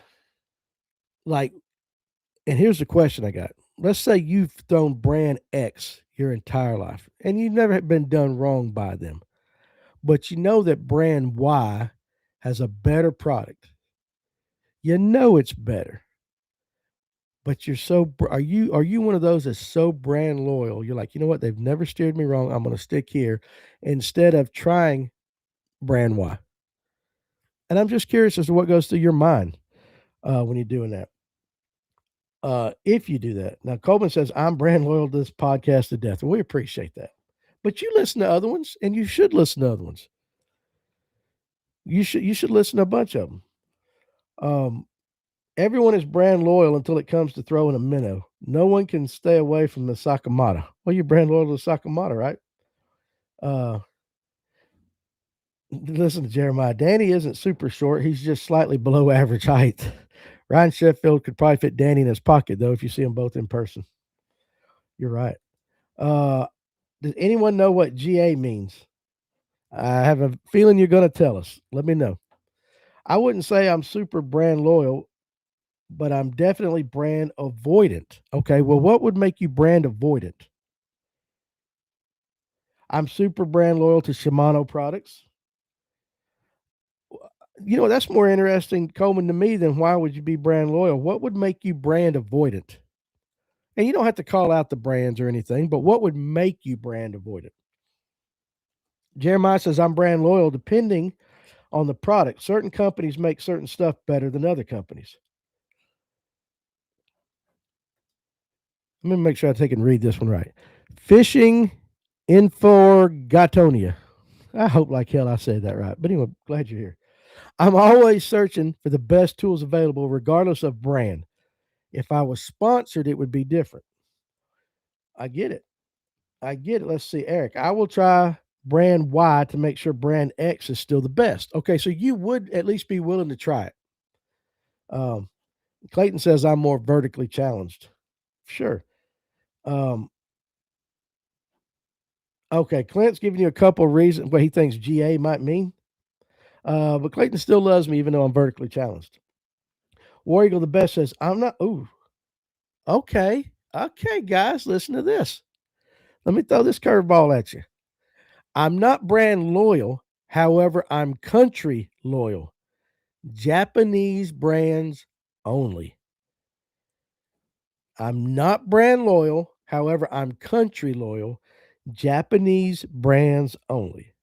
like, and here's the question I got. Let's say you've thrown brand X your entire life and you've never been done wrong by them, but you know that brand Y has a better product. You know it's better, but you're so are you one of those that's so brand loyal? You're like, you know what? They've never steered me wrong. I'm going to stick here instead of trying brand Y. And I'm just curious as to what goes through your mind when you're doing that. If you do that. Now, Coleman says, I'm brand loyal to this podcast to death. And we appreciate that. But you listen to other ones, and you should listen to other ones. You should listen to a bunch of them. Um, Everyone is brand loyal until it comes to throwing a minnow. No one can stay away from the Sakamata. Well, you're brand loyal to the Sakamata, right? Uh, Listen to Jeremiah. Danny isn't super short. He's just slightly below average height. Ryan Sheffield could probably fit Danny in his pocket, though, if you see them both in person. You're right. Uh, Does anyone know what GA means? I have a feeling you're going to tell us. Let me know. I wouldn't say I'm super brand loyal, but I'm definitely brand avoidant. Okay, well, what would make you brand avoidant? I'm super brand loyal to Shimano products. That's more interesting, Coleman, to me than why would you be brand loyal? What would make you brand avoidant? And you don't have to call out the brands or anything, but what would make you brand avoidant? Jeremiah says, I'm brand loyal depending on the product. Certain companies make certain stuff better than other companies. Let me make sure I take and read this one right. Fishing Inforgatonia. I hope like hell I said that right. But anyway, glad you're here. I'm always searching for the best tools available, regardless of brand. If I was sponsored, it would be different. I get it. I get it. Let's see, Eric. I will try brand Y to make sure brand X is still the best. Okay, so you would at least be willing to try it. Um, Clayton says I'm more vertically challenged. Sure. Um, okay, Clint's giving you a couple reasons what he thinks GA might mean. But Clayton still loves me even though I'm vertically challenged. War Eagle the Best says, I'm not. Ooh, okay. Okay, guys, listen to this. Let me throw this curveball at you. I'm not brand loyal. However, I'm country loyal. Japanese brands only. I'm not brand loyal. However, I'm country loyal. Japanese brands only.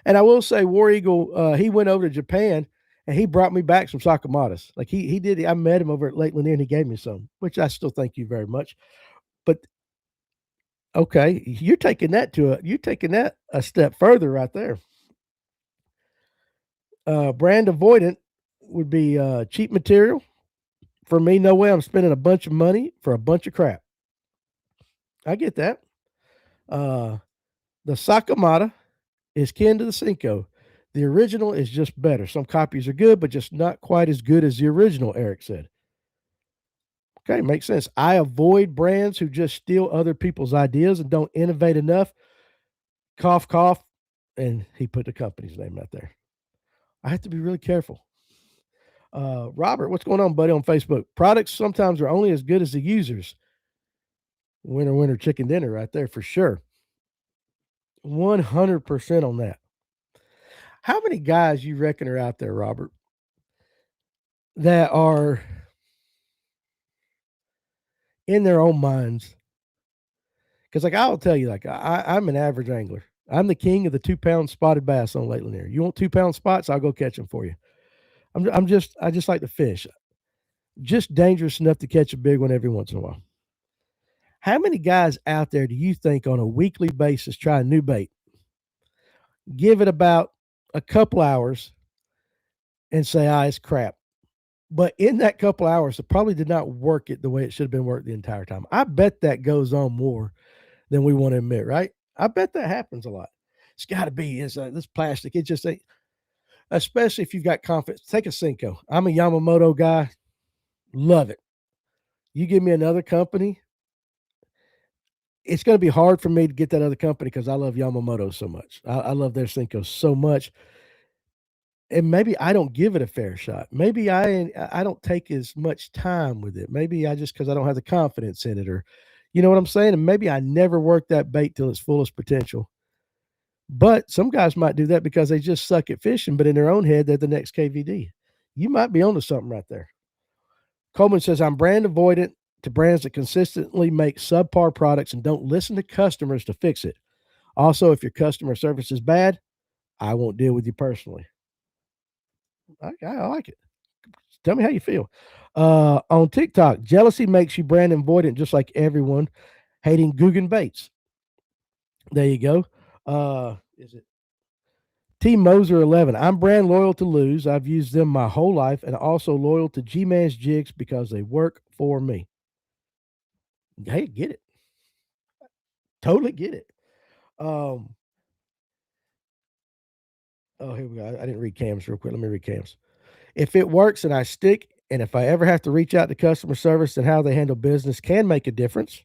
And I will say, War Eagle, he went over to Japan and he brought me back some Sakamatas. Like he did. I met him over at Lake Lanier and he gave me some, which I still thank you very much. But okay, you're taking that a step further right there. Brand avoidant would be cheap material. For me, no way I'm spending a bunch of money for a bunch of crap. I get that. The Sakamata is kin to the Cinco. The original is just better. Some copies are good, but just not quite as good as the original, Eric said. Okay, makes sense. I avoid brands who just steal other people's ideas and don't innovate enough. Cough, cough. And he put the company's name out there. I have to be really careful. Robert, what's going on, buddy, on Facebook? Products sometimes are only as good as the users. Winner, winner, chicken dinner right there for sure. 100% on that. How many guys you reckon are out there, Robert, that are in their own minds? Because, like, I'll tell you, like, I'm an average angler. I'm the king of the 2 pound spotted bass on Lake Lanier. You want 2 pound spots? I'll go catch them for you. I just like to fish. Just dangerous enough to catch a big one every once in a while. How many guys out there do you think on a weekly basis try a new bait? Give it about a couple hours and say, it's crap. But in that couple hours, it probably did not work it the way it should have been worked the entire time. I bet that goes on more than we want to admit, right? I bet that happens a lot. It's got to be. It's this plastic. It just ain't. Especially if you've got confidence. Take a Cinco. I'm a Yamamoto guy. Love it. You give me another company, it's going to be hard for me to get that other company because I love Yamamoto so much. I love their Cinco so much. And maybe I don't give it a fair shot. Maybe I don't take as much time with it. Maybe I just because I don't have the confidence in it, or you know what I'm saying? And maybe I never work that bait till its fullest potential. But some guys might do that because they just suck at fishing, but in their own head, they're the next KVD. You might be onto something right there. Coleman says, I'm brand avoidant to brands that consistently make subpar products and don't listen to customers to fix it. Also, if your customer service is bad, I won't deal with you personally. I like it. Tell me how you feel. On TikTok, jealousy makes you brand avoidant just like everyone hating Guggen Baits. There you go. Is it T Moser 11? I'm brand loyal to Lose. I've used them my whole life and also loyal to G-Man's jigs because they work for me. Hey, get it. Totally get it. Oh, here we go. I didn't read Cam's real quick. Let me read Cam's. If it works and I stick, and if I ever have to reach out to customer service and how they handle business can make a difference.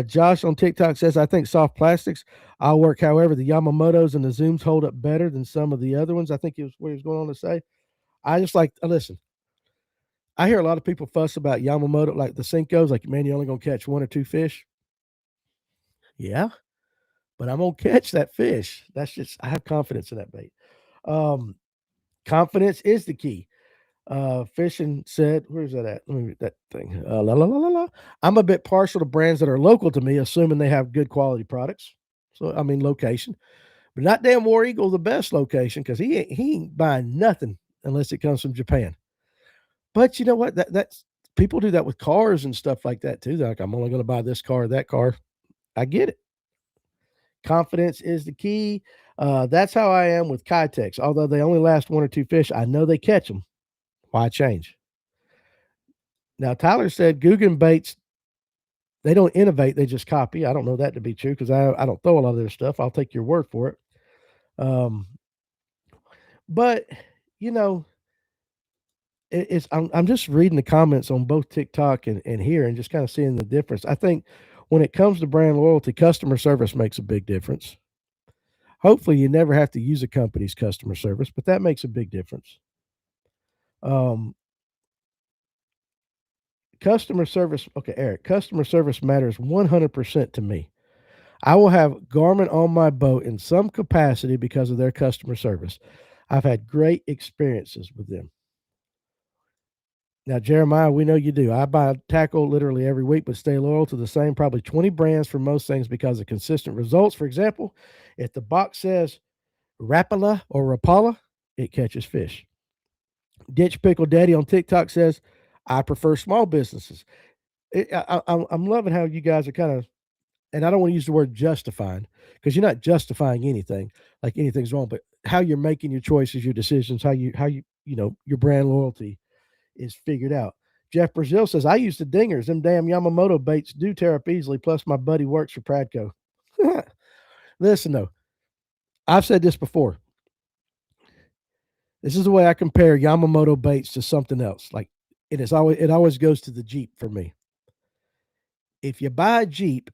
Josh on TikTok says, I think soft plastics, I'll work. However, the Yamamotos and the Zooms hold up better than some of the other ones. I think it was what he was going on to say. I just like, listen, I hear a lot of people fuss about Yamamoto, like the Cincos, like, man, you're only going to catch 1 or 2 fish. Yeah, but I'm going to catch that fish. That's just, I have confidence in that bait. Confidence is the key. Fishing said, where's that at? Let me read that thing. La la la la la. I'm a bit partial to brands that are local to me, assuming they have good quality products. So I mean location, but not damn War Eagle the best location because he ain't buying nothing unless it comes from Japan. But you know what? That's people do that with cars and stuff like that too. They're like, I'm only going to buy this car or that car. I get it. Confidence is the key. That's how I am with Kitex. Although they only last 1 or 2 fish, I know they catch them. Why change? Now, Tyler said Guggen baits, they don't innovate, they just copy. I don't know that to be true because I don't throw a lot of their stuff. I'll take your word for it. But, you know, I'm just reading the comments on both TikTok and here and just kind of seeing the difference. I think when it comes to brand loyalty, customer service makes a big difference. Hopefully, you never have to use a company's customer service, but that makes a big difference. Customer service. Okay, Eric, customer service matters 100% to me. I will have Garmin on my boat in some capacity because of their customer service. I've had great experiences with them. Now, Jeremiah, we know you do. I buy tackle literally every week, but stay loyal to the same probably 20 brands for most things because of consistent results. For example, if the box says Rapala or Rapala, it catches fish. Ditch Pickle Daddy on TikTok says, I prefer small businesses. I'm loving how you guys are kind of, and I don't want to use the word justifying because you're not justifying anything like anything's wrong, but how you're making your choices, your decisions, your brand loyalty is figured out. Jeff Brazil says, I use the dingers. Them damn Yamamoto baits do tear up easily. Plus, my buddy works for Pradco. Listen though, I've said this before. This is the way I compare Yamamoto baits to something else. Like it always goes to the Jeep for me. If you buy a Jeep,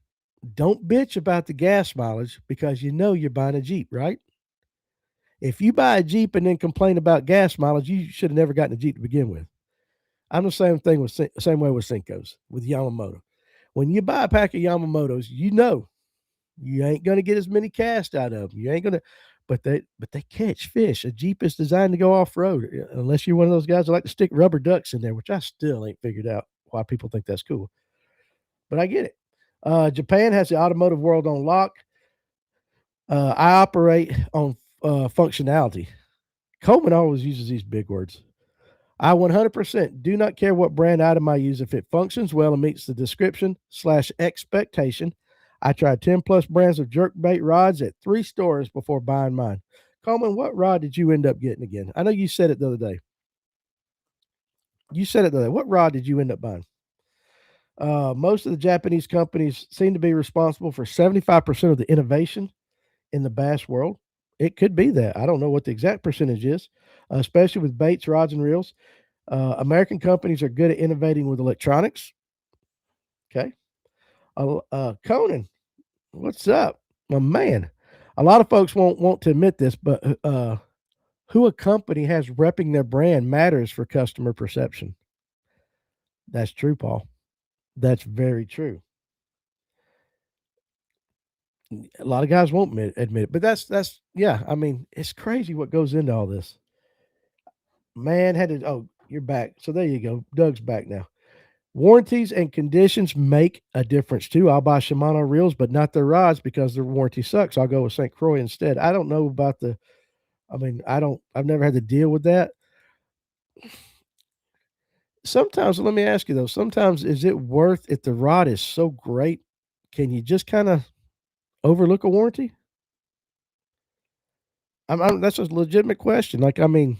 don't bitch about the gas mileage because you know you're buying a Jeep, right? If you buy a Jeep and then complain about gas mileage, you should have never gotten a Jeep to begin with. I'm the same thing with same way with Senkos with Yamamoto. When you buy a pack of Yamamotos, you know you ain't gonna get as many cast out of them. You ain't gonna, but they catch fish. A Jeep is designed to go off road, unless you're one of those guys that like to stick rubber ducks in there, which I still ain't figured out why people think that's cool. But I get it. Japan has the automotive world on lock. I operate on functionality. Coleman always uses these big words. I 100% do not care what brand item I use if it functions well and meets the description/expectation. I tried 10 plus brands of jerkbait rods at 3 stores before buying mine. Coleman, what rod did you end up getting again? I know you said it the other day. You said it the other day. What rod did you end up buying? Most of the Japanese companies seem to be responsible for 75% of the innovation in the bass world. It could be that. I don't know what the exact percentage is, especially with baits, rods, and reels. American companies are good at innovating with electronics. Okay. Conan, what's up? My man. A lot of folks won't want to admit this, but who a company has repping their brand matters for customer perception. That's true, Paul. That's very true. A lot of guys won't admit it, but that's yeah. I mean, it's crazy what goes into all this. Man had to. Oh, you're back. So there you go. Doug's back now. Warranties and conditions make a difference too. I'll buy Shimano reels, but not their rods because their warranty sucks. I'll go with St. Croix instead. I don't know about the. I mean, I don't. I've never had to deal with that. Sometimes, let me ask you though. Sometimes, is it worth if the rod is so great? Can you just kind of overlook a warranty? That's a legitimate question. Like, I mean,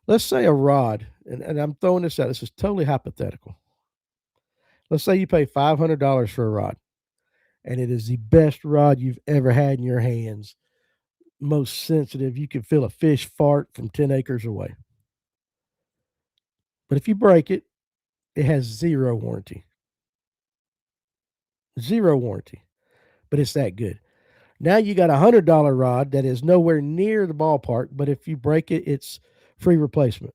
let's say a rod, and I'm throwing this out. This is totally hypothetical. Let's say you pay $500 for a rod, and it is the best rod you've ever had in your hands. Most sensitive. You can feel a fish fart from 10 acres away. But if you break it, it has zero warranty. Zero warranty. But it's that good. Now you got $100 rod that is nowhere near the ballpark, but if you break it, it's free replacement.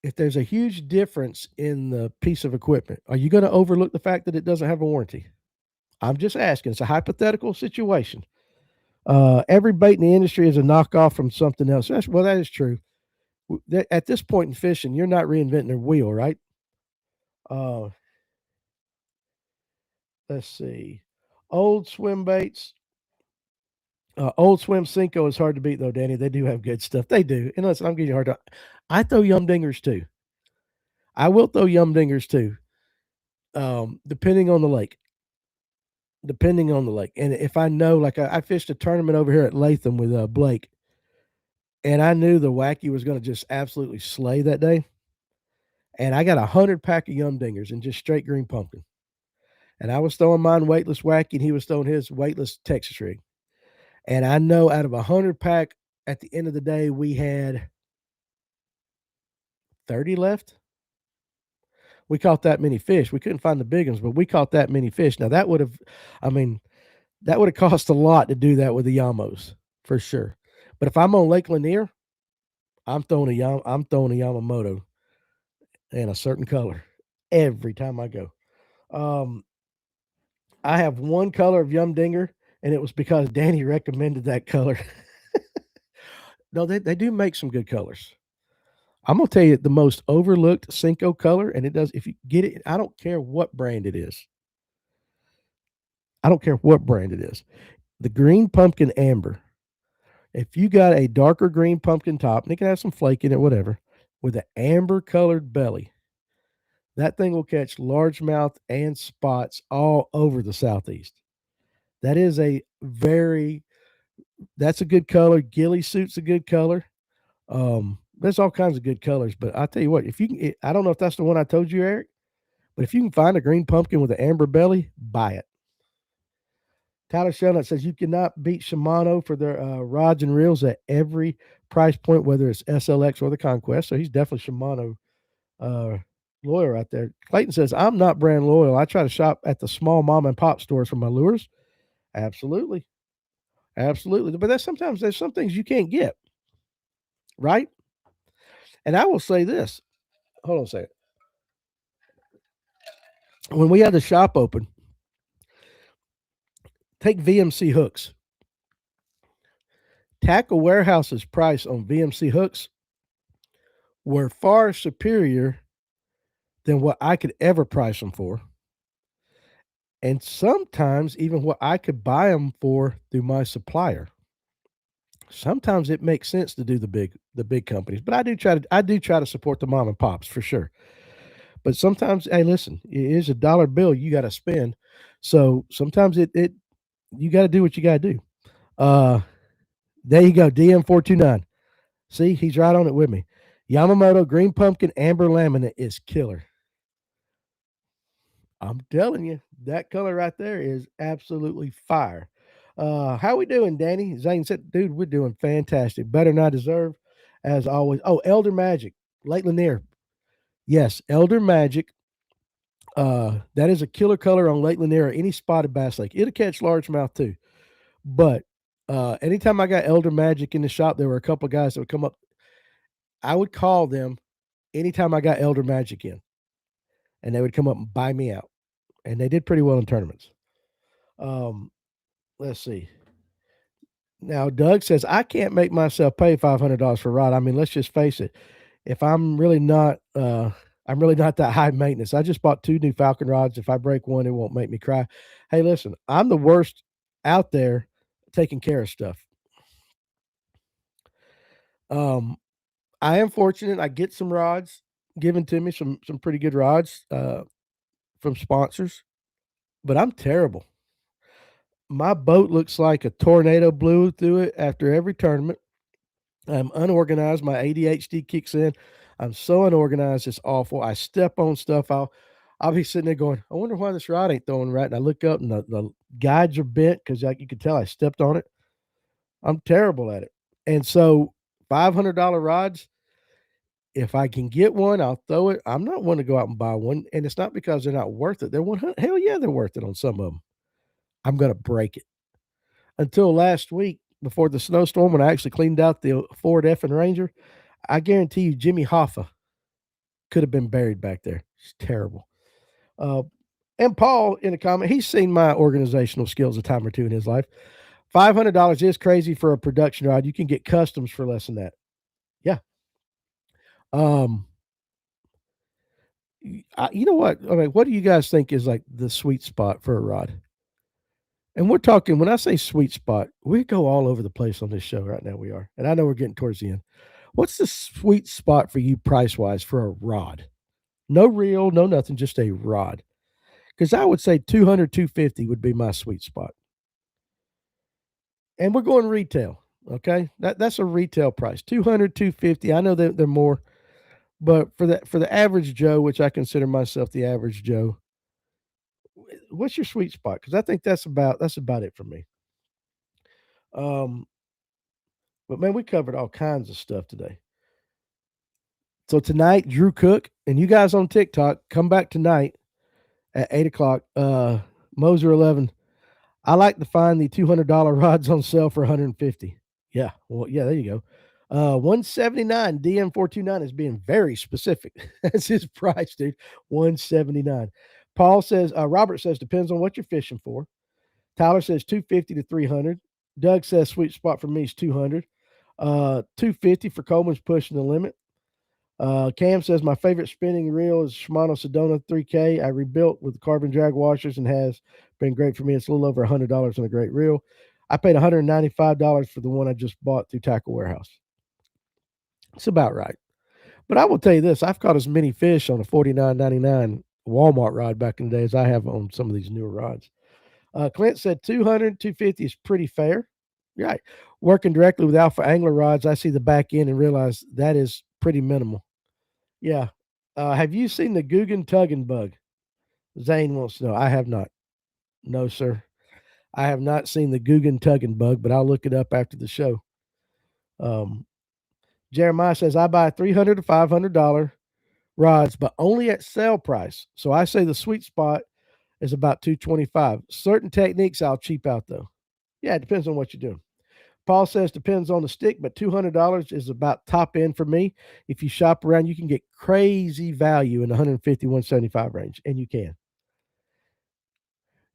If there's a huge difference in the piece of equipment, are you going to overlook the fact that it doesn't have a warranty? I'm just asking. It's a hypothetical situation. Every bait in the industry is a knockoff from something else. That is true. At this point in fishing, you're not reinventing the wheel, right? Uh, let's see. Old swim baits. Old swim Cinco is hard to beat though, Danny. They do have good stuff. They do. And listen, I'm giving you a hard time. I throw yum dingers too. I will throw yum dingers too. Depending on the lake. Depending on the lake. And if I know, like I fished a tournament over here at Latham with Blake, and I knew the wacky was going to just absolutely slay that day. And I got 100 pack of yum dingers and just straight green pumpkin. And I was throwing mine weightless wacky, and he was throwing his weightless Texas rig. And I know out of 100 pack, at the end of the day, we had 30 left. We caught that many fish. We couldn't find the big ones, but we caught that many fish. Now that would have, I mean, that would have cost a lot to do that with the Yamos for sure. But if I'm on Lake Lanier, I'm throwing a Yamamoto in a certain color every time I go. Um, I have one color of Yum Dinger, and it was because Danny recommended that color. No, they do make some good colors. I'm gonna tell you the most overlooked Cinco color, and it does. If you get it, I don't care what brand it is. I don't care what brand it is. The green pumpkin amber. If you got a darker green pumpkin top, and it can have some flake in it, whatever, with an amber colored belly, that thing will catch largemouth and spots all over the southeast. That is a very that's a good color. Ghillie suit's a good color. There's all kinds of good colors, but I tell you what, if you can, I don't know if that's the one I told you, Eric, But if you can find a green pumpkin with an amber belly, buy it. Tyler Shelnut says you cannot beat Shimano for their rods and reels at every price point, whether it's SLX or the Conquest. So he's definitely Shimano uh, loyal right there. Clayton says, I'm not brand loyal. I try to shop at the small mom and pop stores for my lures. Absolutely. Absolutely. But that's sometimes there's some things you can't get, right? And I will say this. Hold on a second. When we had the shop open, take VMC hooks. Tackle Warehouse's price on VMC hooks were far superior than what I could ever price them for. And sometimes even what I could buy them for through my supplier. Sometimes it makes sense to do the big companies, but I do try to support the mom and pops for sure. But sometimes, hey, listen, it is a dollar bill you got to spend. So sometimes it you got to do what you got to do. Uh, there you go, DM429. See, he's right on it with me. Yamamoto green pumpkin amber laminate is killer. I'm telling you, that color right there is absolutely fire. How we doing, Danny? Zane said, dude, we're doing fantastic. Better than I deserve, as always. Oh, Elder Magic, Lake Lanier. Yes, Elder Magic. That is a killer color on Lake Lanier or any spotted bass lake. It'll catch largemouth too. But anytime I got Elder Magic in the shop, there were a couple of guys that would come up. I would call them anytime I got Elder Magic in, and they would come up and buy me out. And they did pretty well in tournaments. Um, let's see. Now, Doug says, I can't make myself pay $500 for a rod. I mean, let's just face it. If I'm really not that high maintenance. I just bought 2 new Falcon rods. If I break one, it won't make me cry. Hey, listen, I'm the worst out there taking care of stuff. Um, I am fortunate. I get some rods given to me, some pretty good rods from sponsors, but I'm terrible. My boat looks like a tornado blew through it after every tournament. I'm unorganized. My ADHD kicks in. I'm so unorganized. It's awful. I step on stuff. I'll be sitting there going, I wonder why this rod ain't throwing right. And I look up and the guides are bent because like you could tell I stepped on it. I'm terrible at it. And so $500 rods, if I can get one, I'll throw it. I'm not one to go out and buy one. And it's not because they're not worth it. They're 100. Hell yeah, they're worth it on some of them. I'm going to break it. Until last week, before the snowstorm, when I actually cleaned out the Ford F and Ranger, I guarantee you Jimmy Hoffa could have been buried back there. It's terrible. Uh, and Paul in a comment, he's seen my organizational skills a time or two in his life. $500 is crazy for a production rod. You can get customs for less than that. Yeah. Um, you know what? I mean, what do you guys think is like the sweet spot for a rod? And we're talking, when I say sweet spot, we go all over the place on this show right now. We are. And I know we're getting towards the end. What's the sweet spot for you price wise for a rod? No reel, no nothing, just a rod. Because I would say 200, 250 would be my sweet spot. And we're going retail. Okay. That's a retail price. 200, 250. I know that they're more, but for the average Joe, which I consider myself the average Joe, what's your sweet spot? Because I think that's about it for me. Um, but man, we covered all kinds of stuff today. So tonight, Drew Cook and you guys on TikTok, come back tonight at 8 o'clock. Moser 11. I like to find the $200 rods on sale for 150. Yeah, well, yeah, there you go. 179 DM429 is being very specific. That's his price, dude. 179. Paul says, Robert says depends on what you're fishing for. Tyler says 250 to 300. Doug says sweet spot for me is 200. 250 for Coleman's pushing the limit. Cam says my favorite spinning reel is Shimano Sedona 3K. I rebuilt with carbon drag washers and has been great for me. It's a little over $100 on a great reel. I paid $195 for the one I just bought through Tackle Warehouse. It's about right. But I will tell you this, I've caught as many fish on a $49.99 Walmart rod back in the day as I have on some of these newer rods. Clint said 200, 250 is pretty fair. Right. Working directly with Alpha Angler rods, I see the back end and realize that is pretty minimal. Yeah. Have you seen the Guggen Tugging bug? Zane wants to know. I have not. No, sir. I have not seen the Guggen Tuggin bug, but I'll look it up after the show. Um, Jeremiah says I buy $300 to $500 rods, but only at sale price. So I say the sweet spot is about 225. Certain techniques I'll cheap out though. Yeah, it depends on what you're doing. Paul says depends on the stick, but $200 is about top end for me. If you shop around, you can get crazy value in the 150, 175 range, and you can.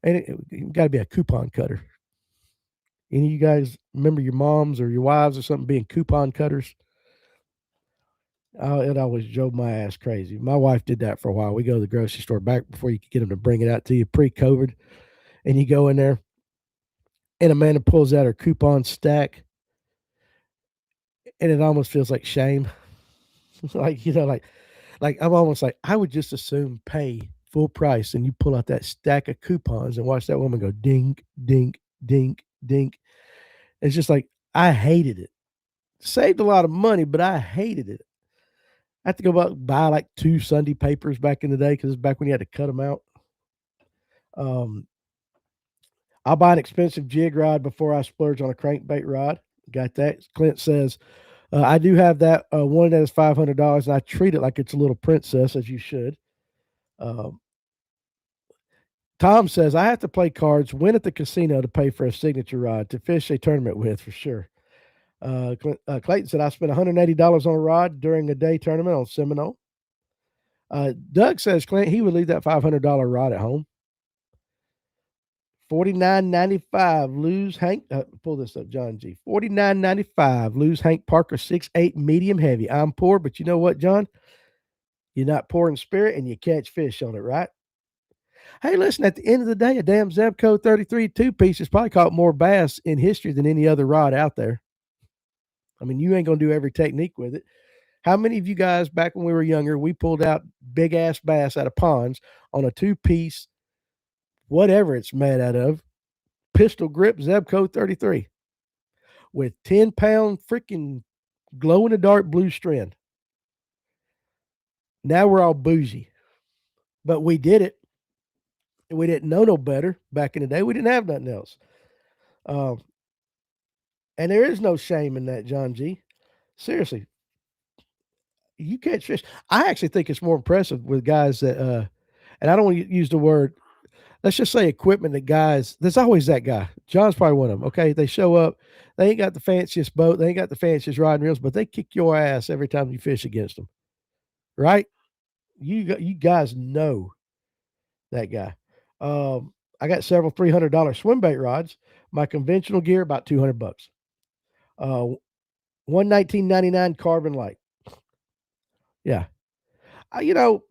And you got to be a coupon cutter. Any of you guys remember your moms or your wives or something being coupon cutters? Oh, it always drove my ass crazy. My wife did that for a while. We go to the grocery store back before you could get them to bring it out to you pre-COVID, and you go in there, and Amanda pulls out her coupon stack, and it almost feels like shame. like like I'm almost like I would just assume pay full price, and you pull out that stack of coupons and watch that woman go dink, dink, dink, dink. It's just like I hated it. Saved a lot of money, but I hated it. I had to go out buy like 2 Sunday papers back in the day because it's back when you had to cut them out. Um, I'll buy an expensive jig rod before I splurge on a crankbait rod. Got that? Clint says, I do have that one that is $500, and I treat it like it's a little princess, as you should. Um, Tom says, I have to play cards, win at the casino to pay for a signature rod to fish a tournament with for sure. Clayton said, I spent $180 on a rod during a day tournament on Seminole. Doug says, Clint, he would leave that $500 rod at home. $49.95. Lose Hank. Pull this up, John G. $49.95. Lose Hank Parker 6'8" medium heavy. I'm poor, but you know what, John? You're not poor in spirit, and you catch fish on it, right? Hey, listen, at the end of the day, a damn Zebco 33 two-piece has probably caught more bass in history than any other rod out there. I mean, you ain't going to do every technique with it. How many of you guys, back when we were younger, we pulled out big-ass bass out of ponds on a two-piece, whatever it's made out of, pistol grip Zebco 33 with 10-pound freaking glow-in-the-dark blue strand. Now we're all bougie. But we did it. We didn't know no better back in the day. We didn't have nothing else. And there is no shame in that, John G. Seriously, you catch fish. I actually think it's more impressive with guys that, and I don't want to use the word, let's just say equipment that guys, there's always that guy. John's probably one of them. Okay. They show up, they ain't got the fanciest boat, they ain't got the fanciest rod and reels, but they kick your ass every time you fish against them. Right? You guys know that guy. I got several $300 swim bait rods. My conventional gear about $200. One 1999 carbon light. Yeah, you know,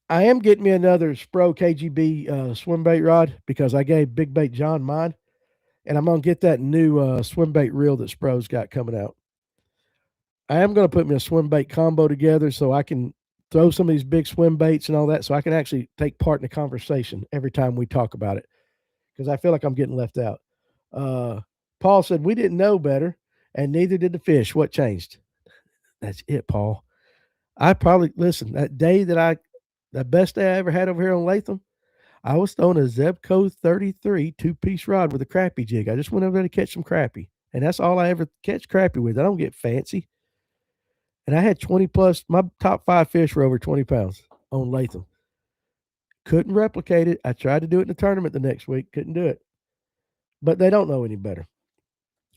I am getting me another Spro KGB swim bait rod because I gave Big Bait John mine, and I'm gonna get that new swim bait reel that Spro's got coming out. I am gonna put me a swim bait combo together so I can throw some of these big swim baits and all that, so I can actually take part in the conversation every time we talk about it because I feel like I'm getting left out. Paul said we didn't know better, and neither did the fish. What changed? That's it, Paul. I probably listen that best day I ever had over here on Latham. I was throwing a Zebco 33 two-piece rod with a crappie jig. I just went over there to catch some crappie, and that's all I ever catch crappie with. I don't get fancy. And I had 20 plus. My top 5 fish were over 20 pounds on Latham. Couldn't replicate it. I tried to do it in the tournament the next week. Couldn't do it. But they don't know any better.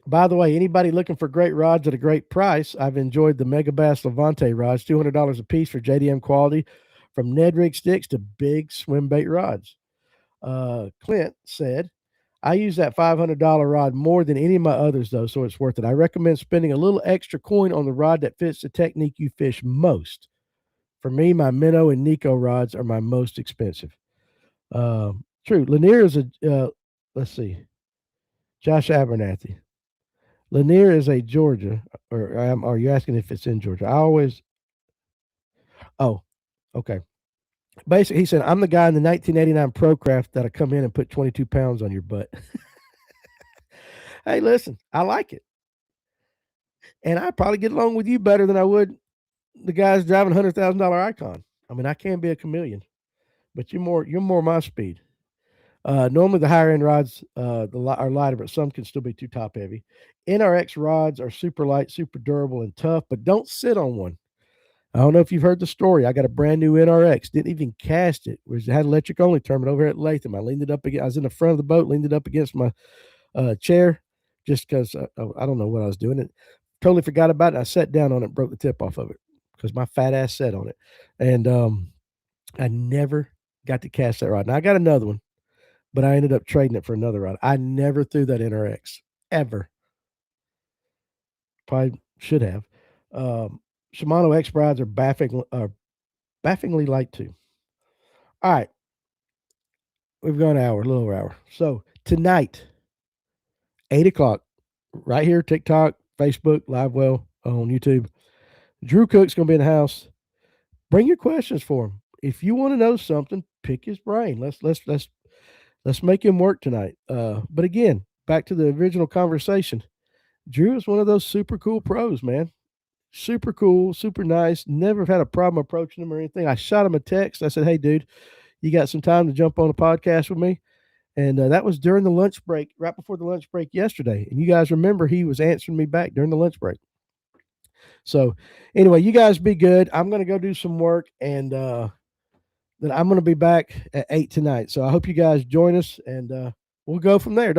By the way, anybody looking for great rods at a great price, I've enjoyed the Mega Bass Levante rods, $200 a piece for JDM quality, from Ned rig sticks to big swim bait rods. Clint said, I use that $500 rod more than any of my others, though, so it's worth it. I recommend spending a little extra coin on the rod that fits the technique you fish most. For me, my Minnow and Nico rods are my most expensive. True. Lanier is let's see, Josh Abernathy. Lanier is a Georgia, or are you asking if it's in Georgia? Oh, okay. Basically, he said, I'm the guy in the 1989 Procraft that'll come in and put 22 pounds on your butt. Hey, listen, I like it. And I probably get along with you better than I would the guys driving $100,000 Icon. I mean, I can be a chameleon. but you're more my speed. Normally, the higher end rods are lighter, but some can still be too top heavy. NRX rods are super light, super durable, and tough, but don't sit on one. I don't know if you've heard the story. I got a brand new NRX, didn't even cast it. It had electric only terminal over at Latham. I leaned it up against, I was in the front of the boat, leaned it up against my chair just because I don't know what I was doing. It totally forgot about it. I sat down on it, broke the tip off of it because my fat ass sat on it. And I never got to cast that rod. Now I got another one, but I ended up trading it for another rod. I never threw that NRX ever. Probably should have. Um, Shimano X rods bafflingly light too. All right, we've gone an hour, a little over an hour. So tonight, 8 o'clock, right here, TikTok, Facebook, Live Well on YouTube. Drew Cook's gonna be in the house. Bring your questions for him. If you want to know something, pick his brain. Let's make him work tonight. But again, back to the original conversation. Drew is one of those super cool pros, man. Super cool, super nice. Never had a problem approaching him or anything. I shot him a text. I said, "Hey, dude, you got some time to jump on a podcast with me?" And that was during the lunch break, right before the lunch break yesterday. And you guys remember he was answering me back during the lunch break. So, anyway, you guys be good. I'm going to go do some work, and then I'm going to be back at 8 tonight. So I hope you guys join us, and we'll go from there.